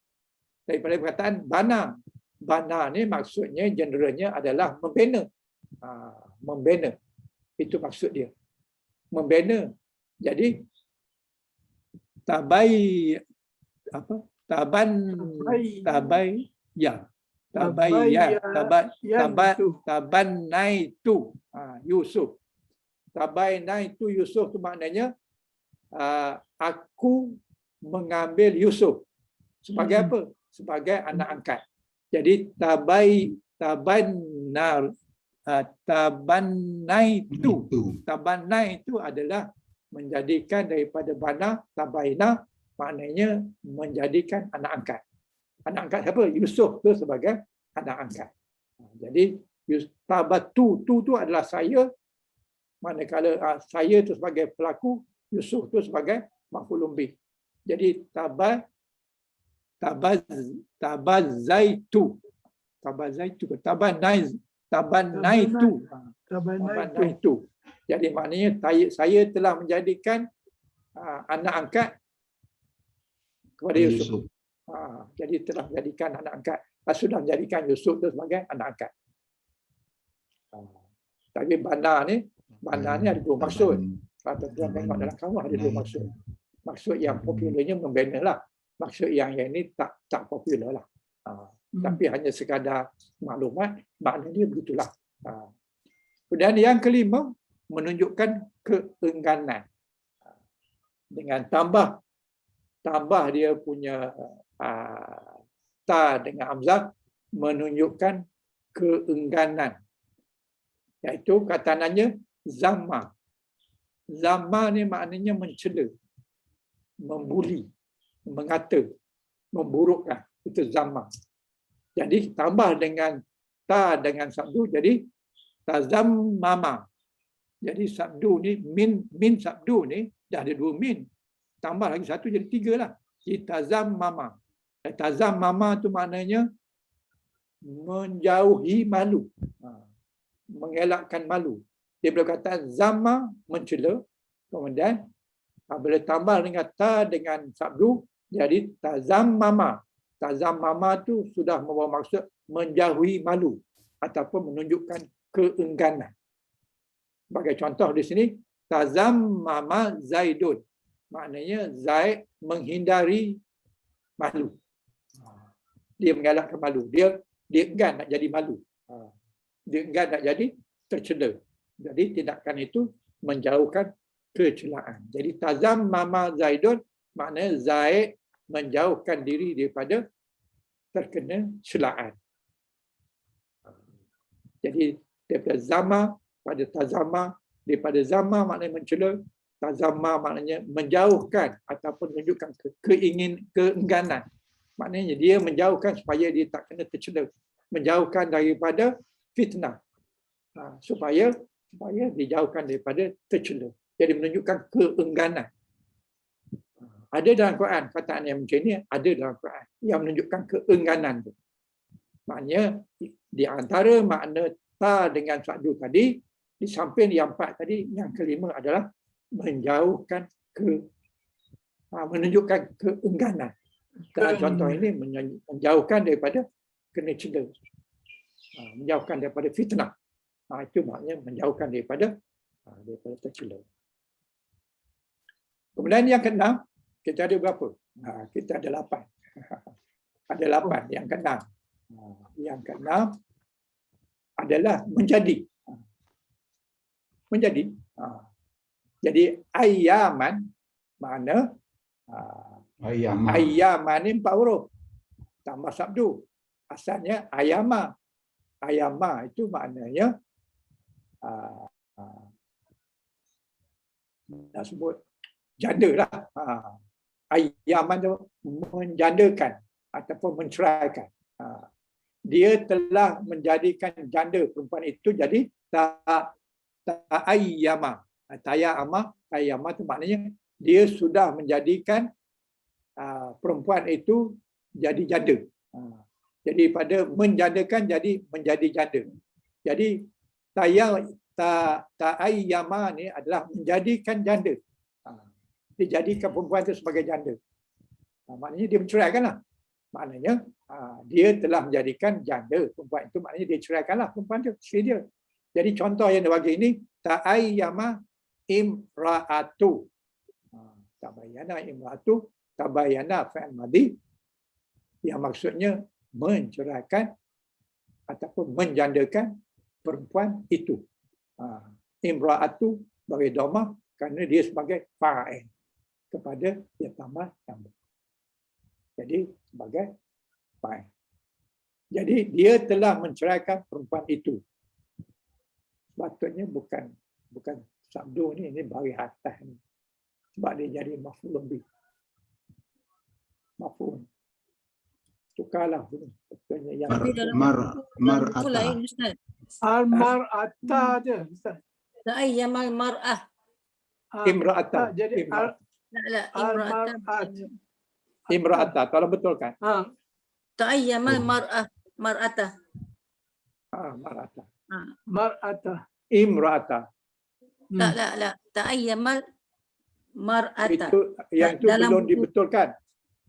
daripada perkataan bana ni maksudnya generalnya adalah membina. Membina itu maksud dia, membina. Jadi tabayya tabanaitu Yusuf. Tabanaitu Yusuf tu maknanya aku mengambil Yusuf sebagai apa? Sebagai anak angkat. Jadi tabanaitu adalah menjadikan daripada bana, tabaina maknanya menjadikan anak angkat. Anak angkat siapa? Yusuf tu sebagai anak angkat. Jadi tabatu tu adalah saya, manakala saya tu sebagai pelaku, Yusuf tu sebagai maf'ulun bih. Jadi tabazaitu. Jadi maknanya saya telah menjadikan anak angkat kepada Yusuf. Jadi telah menjadikan anak angkat. Sudah menjadikan Yusuf itu sebagai anak angkat. Tapi bana ni ada dua maksud. Kalau tuan tengok dalam kamus ada dua maksud. Maksud yang popularnya membina lah. Maksud yang ini tak popular lah. Tapi hanya sekadar maklumat, maknanya begitulah. Kemudian yang kelima, menunjukkan keengganan. Dengan tambah dia punya ta dengan hamzah menunjukkan keengganan. Iaitu katananya zama. Zama ni maknanya mencela, membuli, mengata, memburukkan. Itu zama. Jadi tambah dengan ta dengan sabdu jadi tazammama. Jadi sabdu ni min sabdu ni dah ada dua min. Tambah lagi satu jadi tiga lah. Jadi tazammama. Tazammama tu maknanya menjauhi malu. Mengelakkan malu. Dia berkata zama mencela. Kemudian bila tambah dengan ta dengan sabdu jadi tazammama. Tazammama tu sudah membawa maksud menjauhi malu ataupun menunjukkan keengganan. Sebagai contoh di sini tazammama Zaidun. Maknanya Zaid menghindari malu. Dia mengelakkan malu. Dia enggan nak jadi malu. Dia enggan nak jadi tercela. Jadi tindakan itu menjauhkan kecelaan. Jadi tazammama Zaidun maknanya Zaid menjauhkan diri daripada terkena celaan. Jadi daripada zama pada tazama, daripada zama maknanya mencela, tazama maknanya menjauhkan ataupun menunjukkan keengganan. Maknanya dia menjauhkan supaya dia tak kena tercela, menjauhkan daripada fitnah. Supaya dijauhkan daripada tercela. Jadi menunjukkan keengganan. Ada dalam Quran kataan yang macam ni, ada dalam Quran yang menunjukkan keengganan tu. Maknanya di antara makna ta dengan sa'du tadi, di samping yang 4 tadi, yang kelima adalah menjauhkan menunjukkan keengganan. Dalam contoh ini menjauhkan daripada kena cela. Menjauhkan daripada fitnah. Itu maknanya menjauhkan daripada tercela. Kemudian yang keenam, kita ada berapa? Kita ada 8. Ada 8. Yang keenam. Yang keenam adalah menjadi. Menjadi. Jadi ayaman makna ayaman ni 4 huruf. Tambah sabdu. Asalnya ayama. Ayama itu maknanya nak sebut janda lah. Ayaman tu menjandakan ataupun menceraikan. Dia telah menjadikan janda perempuan itu jadi ta'ayyama. Ta'ayyama tu maknanya dia sudah menjadikan perempuan itu jadi janda. Jadi pada menjandakan jadi menjadi janda. Jadi ta'ayyama ni adalah menjadikan janda. Dijadikan perempuan itu sebagai janda. Maknanya dia menceraikanlah. Maknanya dia telah menjadikan janda perempuan itu, maknanya dia ceraikanlah perempuan itu, isteri dia. Jadi contoh yang dia bagi ini ta'ayyama imra'atu. Tabayyana imra'atu, tabayyana fi'il madhi yang maksudnya menceraikan ataupun menjandakan perempuan itu. Imra'atu bagi dhamma kerana dia sebagai fa'il kepada yatama tambah. Jadi sebagai fa'il. Jadi dia telah menceraikan perempuan itu. Sepatutnya bukan sabdu ni, ini bagi atas ni. Sebab dia jadi maf'ul lebih. Maf'ul. Tukarlah. Betulnya yang mar'ata. Al-mar'ata je, Ustaz. Ta'ayyamal mar'ah. imra'ata. Jadi Imra'ata. Tolong betulkan. Ta'ayyamal mar'ah. Mar'ata. Mar'ata. mar'ata. Imra'ata. La. Ta'ayyamal mar'ata. Yang itu Dalam belum buku. dibetulkan.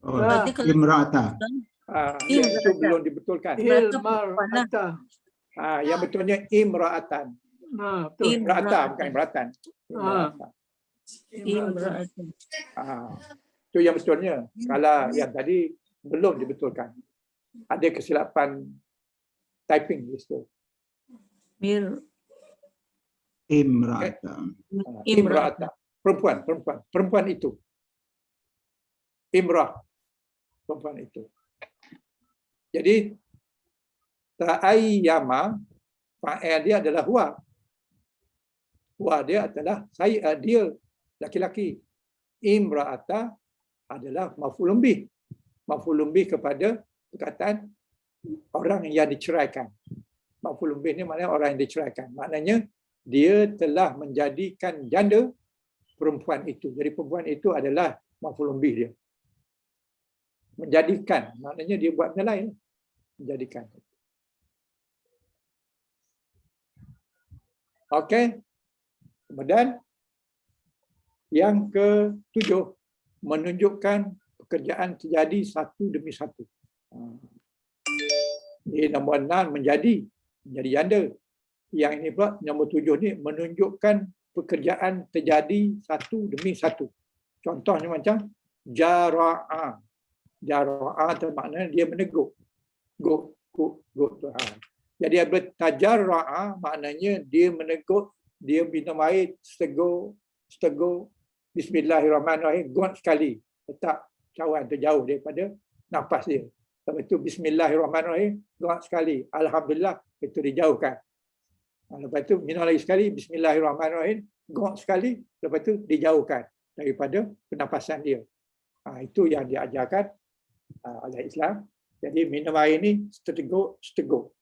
Berarti kalau Imra'ata. Yang itu belum dibetulkan. Il-mar'ata. Yang betulnya imra'atan. Betul. Imra'ata bukan imra'atan. Imra'atan. Itu yang betulnya. Kalau yang tadi belum dibetulkan. Ada kesilapan typing di situ. Imra'ata. Imra'ata. Perempuan itu. Imrah. Perempuan itu. Jadi ta'ayyama fa'il dia adalah huwa. Huwa dia adalah saya, dia laki-laki. Imra'ata adalah maf'ulun bih. Maf'ulun bih kepada perkataan orang yang diceraikan. Maf'ulun bih ni maknanya orang yang diceraikan. Maknanya dia telah menjadikan janda perempuan itu. Jadi perempuan itu adalah maf'ulun bih dia. Menjadikan, maknanya dia buat benda lain. Menjadikan. Okey. Kemudian yang ke-7, menunjukkan pekerjaan terjadi satu demi satu. Ini nombor 6 menjadi janda. Yang ini pula nombor 7 ni menunjukkan pekerjaan terjadi satu demi satu. Contohnya macam jara'a. Jara'a itu maknanya dia menegur. Go Tuhan. Jadi apabila tajarra'a maknanya dia menegur, dia minum air setegur, bismillahirrahmanirrahim, guat sekali. Letak cawan terjauh daripada nafas dia. Lepas itu bismillahirrahmanirrahim, guat sekali. Alhamdulillah, itu dijauhkan. Lepas itu minum lagi sekali, bismillahirrahmanirrahim, guat sekali. Lepas itu dijauhkan daripada pernafasan dia. Itu yang diajarkan oleh Islam. Jadi minum air ini seteguk.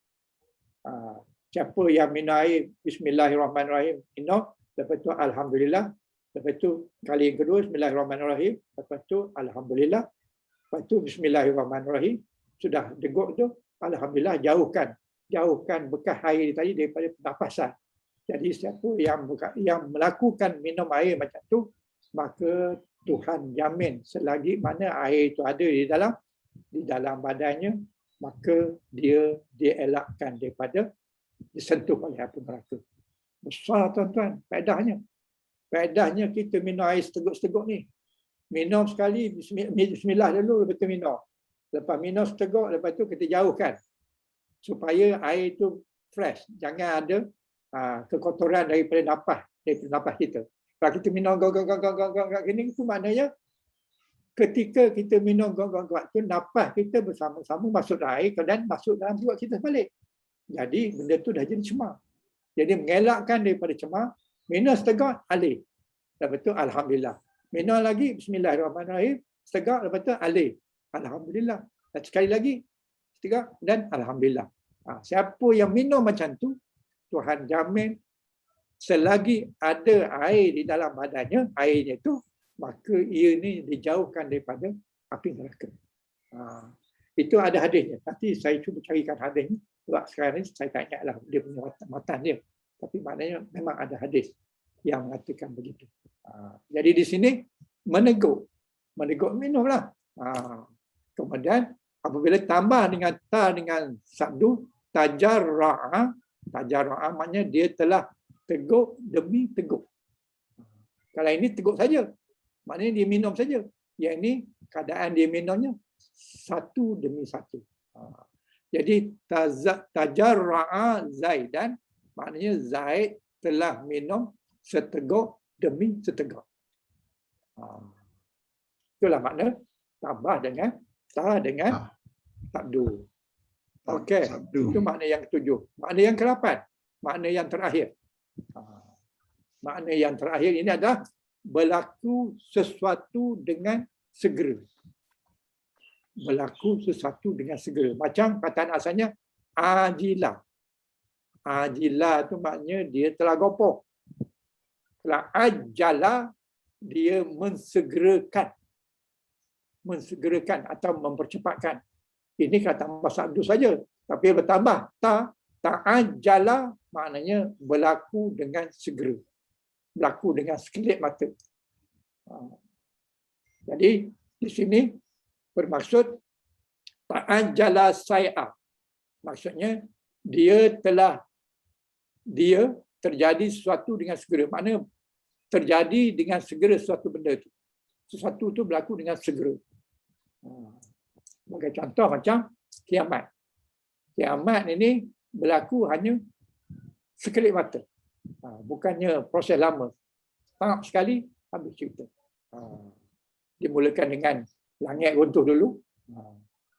Siapa yang minum air bismillahirrahmanirrahim, minum, lepas itu alhamdulillah, Lepas tu kali yang kedua Bismillahirrahmanirrahim. Lepas tu Alhamdulillah. Lepas tu Bismillahirrahmanirrahim. Sudah deguk tu, Alhamdulillah jauhkan bekas air tadi daripada pernafasan. Jadi siapa yang melakukan minum air macam tu, maka Tuhan jamin selagi mana air itu ada di dalam badannya, maka dia dielakkan daripada disentuh oleh api neraka. Besar tuan-tuan faedahnya. Faedahnya kita minum air seteguk-seteguk ni. Minum sekali, bismillah dulu, lepas tu minum. Lepas minum seteguk, lepas tu kita jauhkan. Supaya air itu fresh. Jangan ada kekotoran daripada napas kita. Kalau kita minum gok-gok gini, itu maknanya ketika kita minum gok-gok tu, napas kita bersama-sama masuk dalam air dan masuk dalam perut kita balik. Jadi benda tu dah jadi cemar. Jadi mengelakkan daripada cemar, minum setegak, alih. Lepas tu Alhamdulillah. Minum lagi, Bismillahirrahmanirrahim, setegak, lepas tu alih. Alhamdulillah. Dan sekali lagi, setegak dan Alhamdulillah. Siapa yang minum macam tu, Tuhan jamin selagi ada air di dalam badannya, airnya tu, maka ia ni dijauhkan daripada api neraka. Itu ada hadisnya. Nanti saya cuba carikan hadisnya. Sebab sekarang ni saya tak ingatlah dia punya matan dia. Tapi maknanya memang ada hadis yang mengatakan begitu. Jadi di sini menegur minumlah. Kemudian apabila tambah dengan sabdu tajarra'a maknanya dia telah teguk demi teguk. Kalau ini teguk saja, maknanya dia minum saja. Yang ini keadaan dia minumnya satu demi satu. Jadi tajarra'a Zaidan, maknanya Zaid telah minum seteguk demi seteguk. Itulah makna tambah dengan sabdu. Okey, itu makna yang ketujuh. Makna yang ke-8, makna yang terakhir. Makna yang terakhir ini adalah berlaku sesuatu dengan segera. Berlaku sesuatu dengan segera. Macam kataan asalnya ajilah. Ajilah tu maknanya dia telah gopoh. Kalau ajala, dia mensegerakan atau mempercepatkan. Ini kata tambah sabdu saja. Tapi bertambah ta'ajala maknanya berlaku dengan segera. Berlaku dengan sekelip mata. Jadi di sini bermaksud ta'ajala say'a. Maksudnya dia terjadi sesuatu dengan segera. Maknanya terjadi dengan segera sesuatu benda itu. Sesuatu itu berlaku dengan segera. Sebagai contoh macam kiamat. Kiamat ini berlaku hanya sekelip mata. Bukannya proses lama. Tangkap sekali, habis cerita. Dimulakan dengan langit runtuh dulu.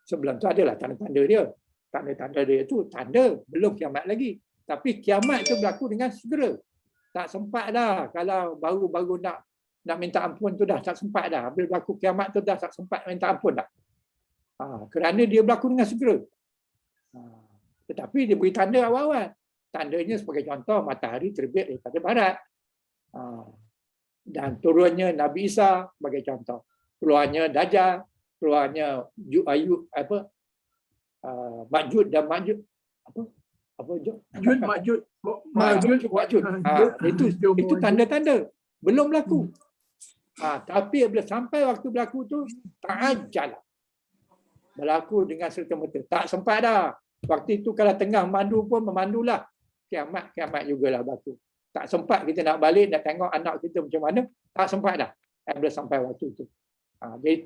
Sebelum tu adalah tanda-tanda dia. Tanda-tanda dia itu tanda belum kiamat lagi. Tapi kiamat itu berlaku dengan segera. Tak sempat dah. Kalau baru-baru nak minta ampun tu dah tak sempat dah. Bila berlaku kiamat tu dah tak sempat minta ampun dah. Kerana dia berlaku dengan segera. Tetapi dia beri tanda awal-awal. Tandanya sebagai contoh matahari terbit daripada barat. Dan turunnya Nabi Isa sebagai contoh. Keluarnya Dajjal, keluarnya Ma'jud dan Ma'jud. Ma'jud. Itu tanda-tanda. Belum berlaku. Tapi bila sampai waktu berlaku tu, ta'ajjal. Berlaku dengan serta-merta. Tak sempat dah. Waktu itu kalau tengah memandu pun memandulah. Kiamat jugalah berlaku. Tak sempat kita nak balik, nak tengok anak kita macam mana. Tak sempat dah. Bila sampai waktu itu. Jadi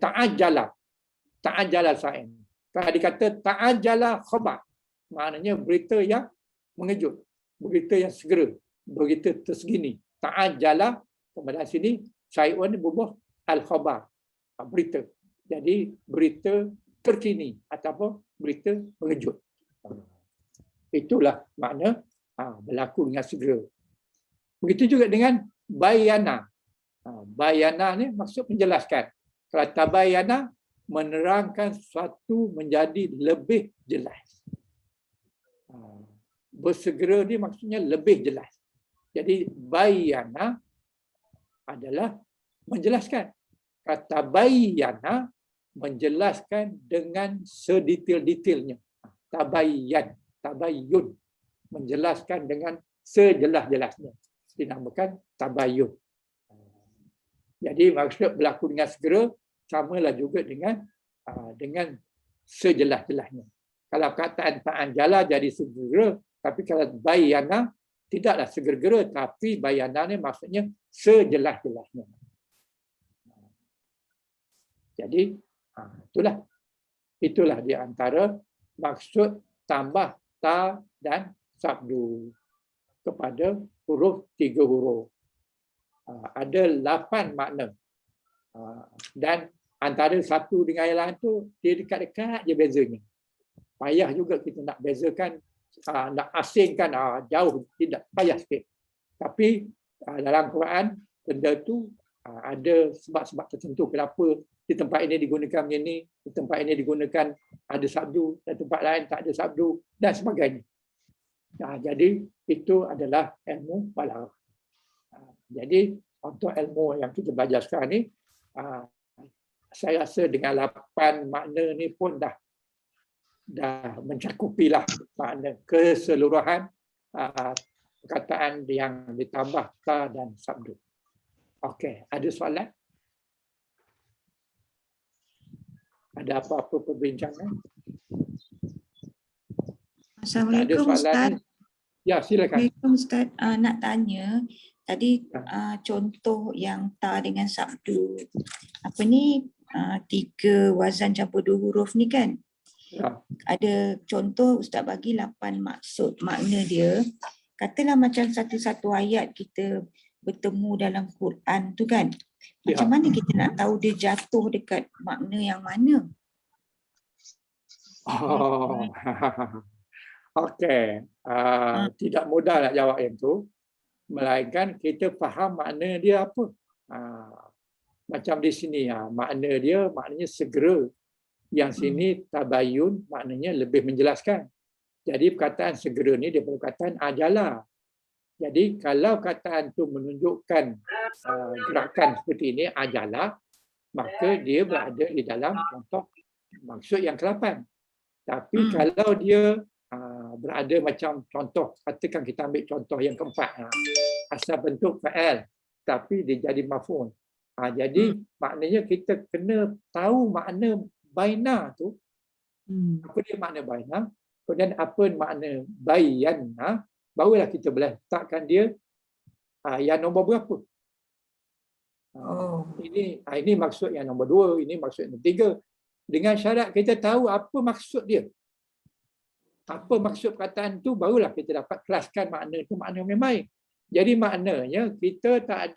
ta'ajjala sa'in. Kalau dikata ta'ajjala khabar. Maknanya berita yang mengejut. Berita yang segera. Berita tersegini. Ta'ajjala. Kemudian sini, syai'un berubah al-khabar. Berita. Jadi berita terkini ataupun berita mengejut. Itulah makna berlaku dengan segera. Begitu juga dengan bayana. Bayana ni maksud menjelaskan. Kalau tabayana, menerangkan sesuatu menjadi lebih jelas. Bersegera ni maksudnya lebih jelas. Jadi bayana adalah menjelaskan. Kata bayyana menjelaskan dengan sedetail-detailnya. Tabayyun menjelaskan dengan sejelas-jelasnya. Dinamakan tabayyun. Jadi maksud berlaku dengan segera samalah juga dengan sejelas-jelasnya. Kalau kataan ta'anjala jadi segera, tapi kalau bayyana tidaklah segera-gera, tapi bayyana ni maksudnya sejelas-jelasnya. Jadi itulah di antara maksud tambah ta dan sabdu kepada huruf 3 huruf. Ada 8 makna. Dan antara satu dengan yang lain tu dia dekat-dekat je bezanya. Payah juga kita nak bezakan, nak asingkan jauh, tidak payah sikit. Tapi dalam Quran benda tu ada sebab-sebab tertentu kenapa di tempat ini digunakan macam ni, di tempat ini digunakan ada sabdu, dan tempat lain tak ada sabdu dan sebagainya. Jadi itu adalah ilmu balaghah. Jadi untuk ilmu yang kita belajar sekarang ni, saya rasa dengan 8 makna ni pun dah mencakupilah makna keseluruhan perkataan yang ditambah ta dan sabdu. Okey, ada soalan? Ada apa-apa perbincangan? Assalamualaikum Ustaz. Ya, silakan. Assalamualaikum Ustaz. Nak tanya, tadi contoh yang ta dengan sabdu. Apa ni, 3 wazan campur 2 huruf ni kan? Ya. Ada contoh Ustaz bagi 8 maksud makna dia. Katalah macam satu-satu ayat kita bertemu dalam Quran tu kan. Macam mana kita nak tahu dia jatuh dekat makna yang mana? Oh. Okey. Tidak mudah nak jawab yang tu. Melainkan kita faham makna dia apa. Macam di sini, makna dia maknanya segera. Yang sini tabayun maknanya lebih menjelaskan. Jadi perkataan segera ni dia perkataan ajala. Jadi kalau kataan tu menunjukkan gerakan seperti ini ajala, maka dia berada di dalam contoh maksud yang ke-8. Tapi kalau dia berada macam contoh, katakan kita ambil contoh yang keempat, asal bentuk fa'al tapi dia jadi maf'ul. Jadi maknanya kita kena tahu makna baina tu. Apa dia makna baina? Kemudian apa makna bayyana? Barulah kita boleh letakkan dia yang nombor berapa. Ini maksud yang nombor 2, ini maksud yang 3. Dengan syarat kita tahu apa maksud dia. Apa maksud perkataan tu, barulah kita dapat kelaskan makna itu makna yang baik. Jadi maknanya kita tak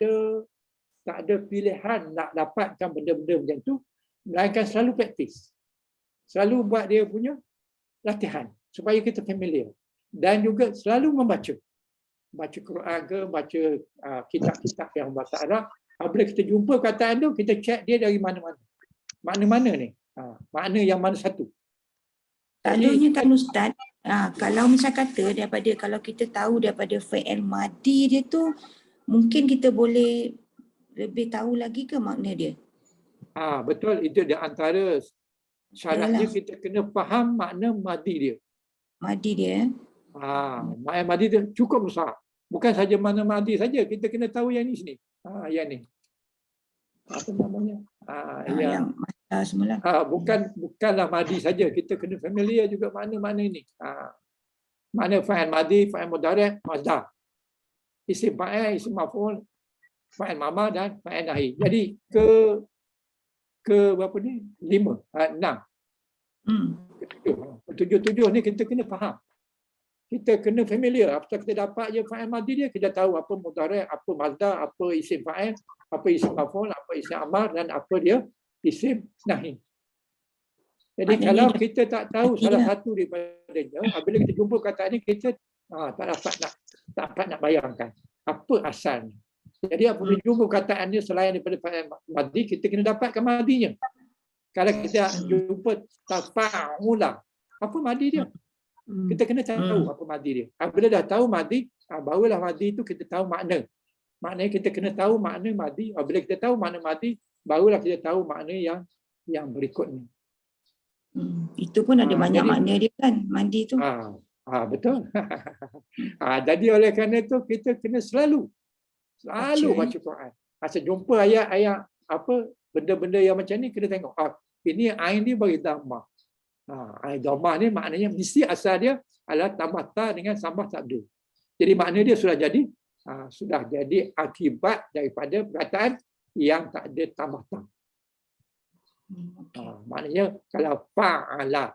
ada pilihan nak dapatkan benda-benda macam tu, melainkan selalu praktis. Selalu buat dia punya latihan supaya kita familiar. Dan juga selalu membaca. Baca Quran ke, baca kitab-kitab yang bahasa Arab. Apabila kita jumpa perkataan tu, kita cek dia dari mana-mana. Mana-mana ni? Makna yang mana satu. Selalunya kan Ustaz, kalau misal kata kalau kita tahu daripada fi'il madi dia tu, mungkin kita boleh lebih tahu lagi ke makna dia? Betul, itu di antara syaratnya kita kena faham makna madi dia. Madi dia? Makna madi dia cukup besar. Bukan saja makna madi saja, kita kena tahu yang ni sini. Yang ni. Apa namanya? Yang masa semula. Bukanlah madi saja, kita kena familiar juga makna-makna ini. Makna fa'il madi, fa'il mudhari', masdar. Isim fa'il, isim maf'ul, fa'il mama dan fa'il nahi. Jadi ke berapa ni? 5, 6. 7 ni kita kena faham. Kita kena familiar. Apabila kita dapat je fa'il madi dia, kita tahu apa mudhari', apa masdar, apa isim fa'il, apa isim maf'ul, apa isim amar dan apa dia isim nahi. Jadi kalau kita tak tahu salah satu daripadanya, apabila kita jumpa kataan ni, kita tak dapat nak bayangkan apa asalnya. Jadi apabila jumpa kataan ni selain daripada fa'il madi, kita kena dapatkan madinya. Kalau kita jumpa tafa'ula, apa madi dia? Kita kena tahu apa madi dia. Apabila dah tahu madi, barulah madi itu kita tahu makna. Maknanya kita kena tahu makna madi. Bila kita tahu makna madi, barulah kita tahu makna yang berikutnya. Itu pun ada banyak Jadi, makna dia kan, mandi tu. Betul. Jadi oleh kerana itu kita kena selalu baca Quran. Masa jumpa ayat-ayat apa benda-benda yang macam ni, kena tengok. Ini ain dia bagi dhammah. Ain dhammah ni maknanya mesti asal dia adalah tambah ta dengan sambah sabdu. Jadi makna dia sudah jadi akibat daripada perkataan yang tak ada tambah ta. Maknanya kalau fa'ala.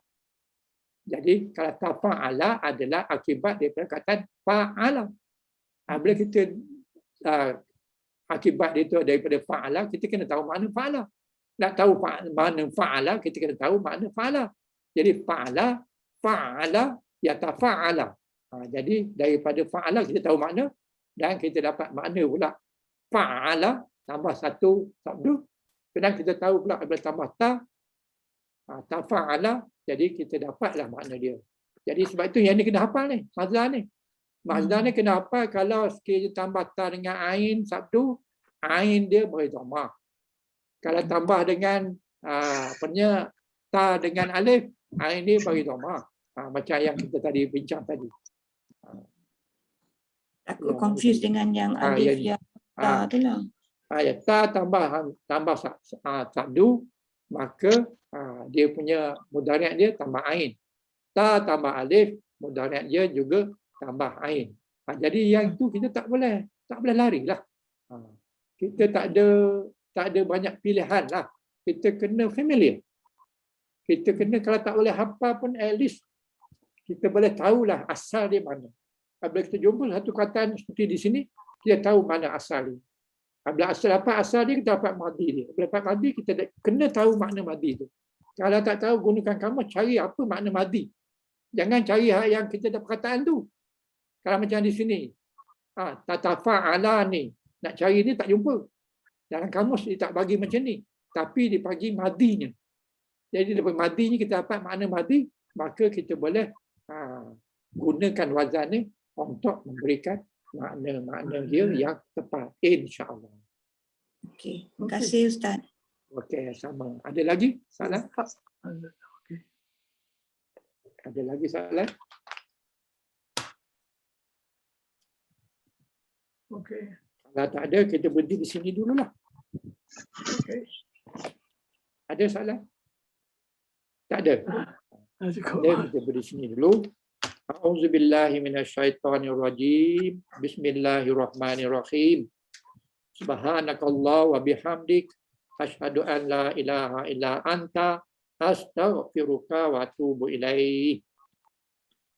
Jadi kalau tafa'ala adalah akibat daripada perkataan fa'ala. Bila kita akibat itu daripada fa'ala, kita kena tahu makna fa'ala. Nak tahu makna fa'ala, kita kena tahu makna fa'ala. Jadi fa'ala, yatafa'ala. Jadi daripada fa'ala kita tahu makna dan kita dapat makna pula. Fa'ala tambah satu sabdu. Kadang kita tahu pula bila tambah tafa'ala, jadi kita dapatlah makna dia. Jadi sebab itu yang ni kena hafal ni, mazhar ni. Mazhar ni kena hafal. Kalau kita tambah ta dengan ain sabdu, ain dia beri dhammah. Kalau tambah dengan ta dengan alif, ain dia bagi dhammah. Macam yang kita tadi bincang tadi. Aku confuse dengan yang alif yang ta tu lah. Ta tambah sabdu, maka dia punya mudhari' dia tambah ain. Ta tambah alif, mudhari' dia juga tambah ain. Jadi yang itu kita tak boleh larilah. Kita tak ada banyak pilihan lah. Kita kena familiar. Kita kena, kalau tak boleh hafal pun at least kita boleh tahulah asal dia mana. Bila kita jumpa satu kataan seperti di sini, kita tahu mana asal dia. Bila dapat asal dia, kita dapat madi dia. Bila dapat madi, kita kena tahu makna madi tu. Kalau tak tahu, gunakan kamus, cari apa makna madi. Jangan cari yang kita dapat perkataan tu. Kalau macam di sini, tatafa'ala ni, nak cari ni tak jumpa. Dalam kamus dia tak bagi macam ni. Tapi dia bagi madinya. Jadi daripada madinya kita dapat makna madi, maka kita boleh gunakan wazan ni untuk memberikan makna-makna dia yang tepat, insya-Allah. Okey, terima kasih Ustaz. Okey, sama. Ada lagi soalan? Ada lagi soalan? Okey. Kalau tak ada, kita berhenti di sini dululah. Okey. Ada soalan? Tak ada. Kita berhenti di sini dulu. A'udzubillahi minasyaitonirrajim. Bismillahirrahmanirrahim. Subhanakallah wa bihamdik. Asyhadu an la ilaha illa anta. Astaghfiruka wa atubu ilaih.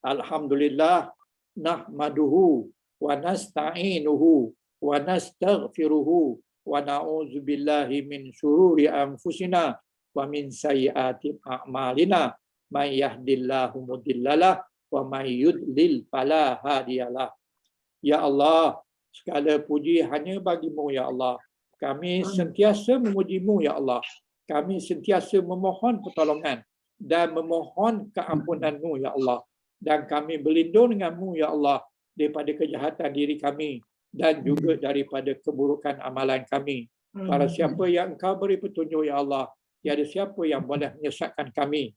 Alhamdulillah. Nahmaduhu wa nasta'inuhu wa nastaghfiruhu wa na'udzubillahi min syururi anfusina wa min sayyiati a'malina. May yahdillahu mudhillalah wa may yudlil fala hadiyalah. Ya Allah, segala puji hanya bagi-Mu ya Allah. Kami sentiasa memuji-Mu ya Allah. Kami sentiasa memohon pertolongan dan memohon keampunan-Mu ya Allah. Dan kami berlindung dengan-Mu ya Allah daripada kejahatan diri kami dan juga daripada keburukan amalan kami. Para siapa yang Engkau beri petunjuk ya Allah, tiada siapa yang boleh menyesatkan kami.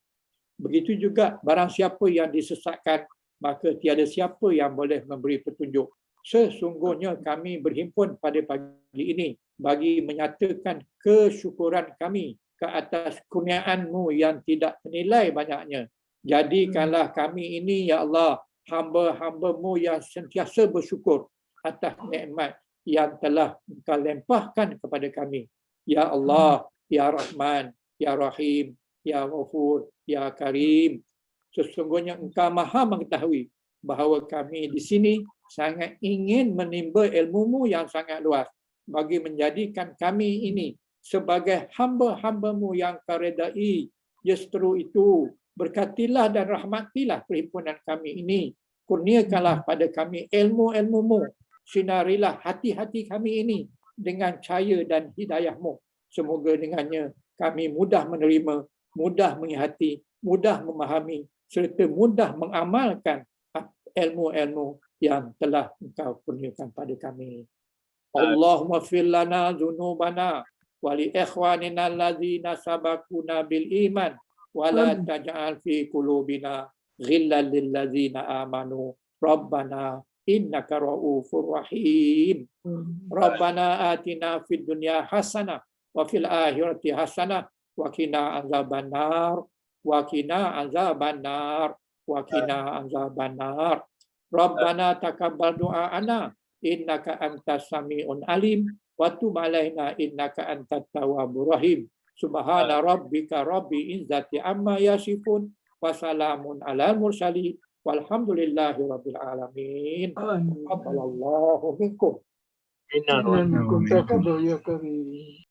Begitu juga barang siapa yang disesatkan, maka tiada siapa yang boleh memberi petunjuk. Sesungguhnya kami berhimpun pada pagi ini bagi menyatakan kesyukuran kami ke atas kurniaan-Mu yang tidak ternilai banyaknya. Jadikanlah kami ini ya Allah hamba-hamba-Mu yang sentiasa bersyukur atas nikmat yang telah Engkau limpahkan kepada kami. Ya Allah, Ya Rahman, Ya Rahim, Ya Ghafur, Ya Karim. Sesungguhnya Engkau Maha mengetahui bahawa kami di sini sangat ingin menimba ilmu-Mu yang sangat luas bagi menjadikan kami ini sebagai hamba-hamba-Mu yang Kau redai. Justru itu, berkatilah dan rahmatilah perhimpunan kami ini. Kurniakanlah pada kami ilmu-ilmu-Mu. Sinarilah hati-hati kami ini dengan cahaya dan hidayah-Mu. Semoga dengannya kami mudah menerima, mudah menghayati, mudah memahami, serta mudah mengamalkan ilmu-ilmu yang telah Engkau kurniakan pada kami. Allahumma fir lana dzunubana wa li ikhwanina alladzina sabaquna bil iman wa la taj'al fi qulubina ghillan lil ladzina amanu rabbana innaka ra'ufur rahim. Rabbana atina fid dunya hasanah wa fil akhirati hasanah wa qina azabannar wa qina azabannar wa qina azabannar. Rabbana taqabbal du'ana innaka antas samiun alim wa tub alaina innaka antat tawwabur rahim. Subhana rabbika rabbil izzati amma yasifun wa salamun alal mursalin walhamdulillahi rabbil alamin. Taqabbalallahu minkum. Innakum taqabbal ya karim.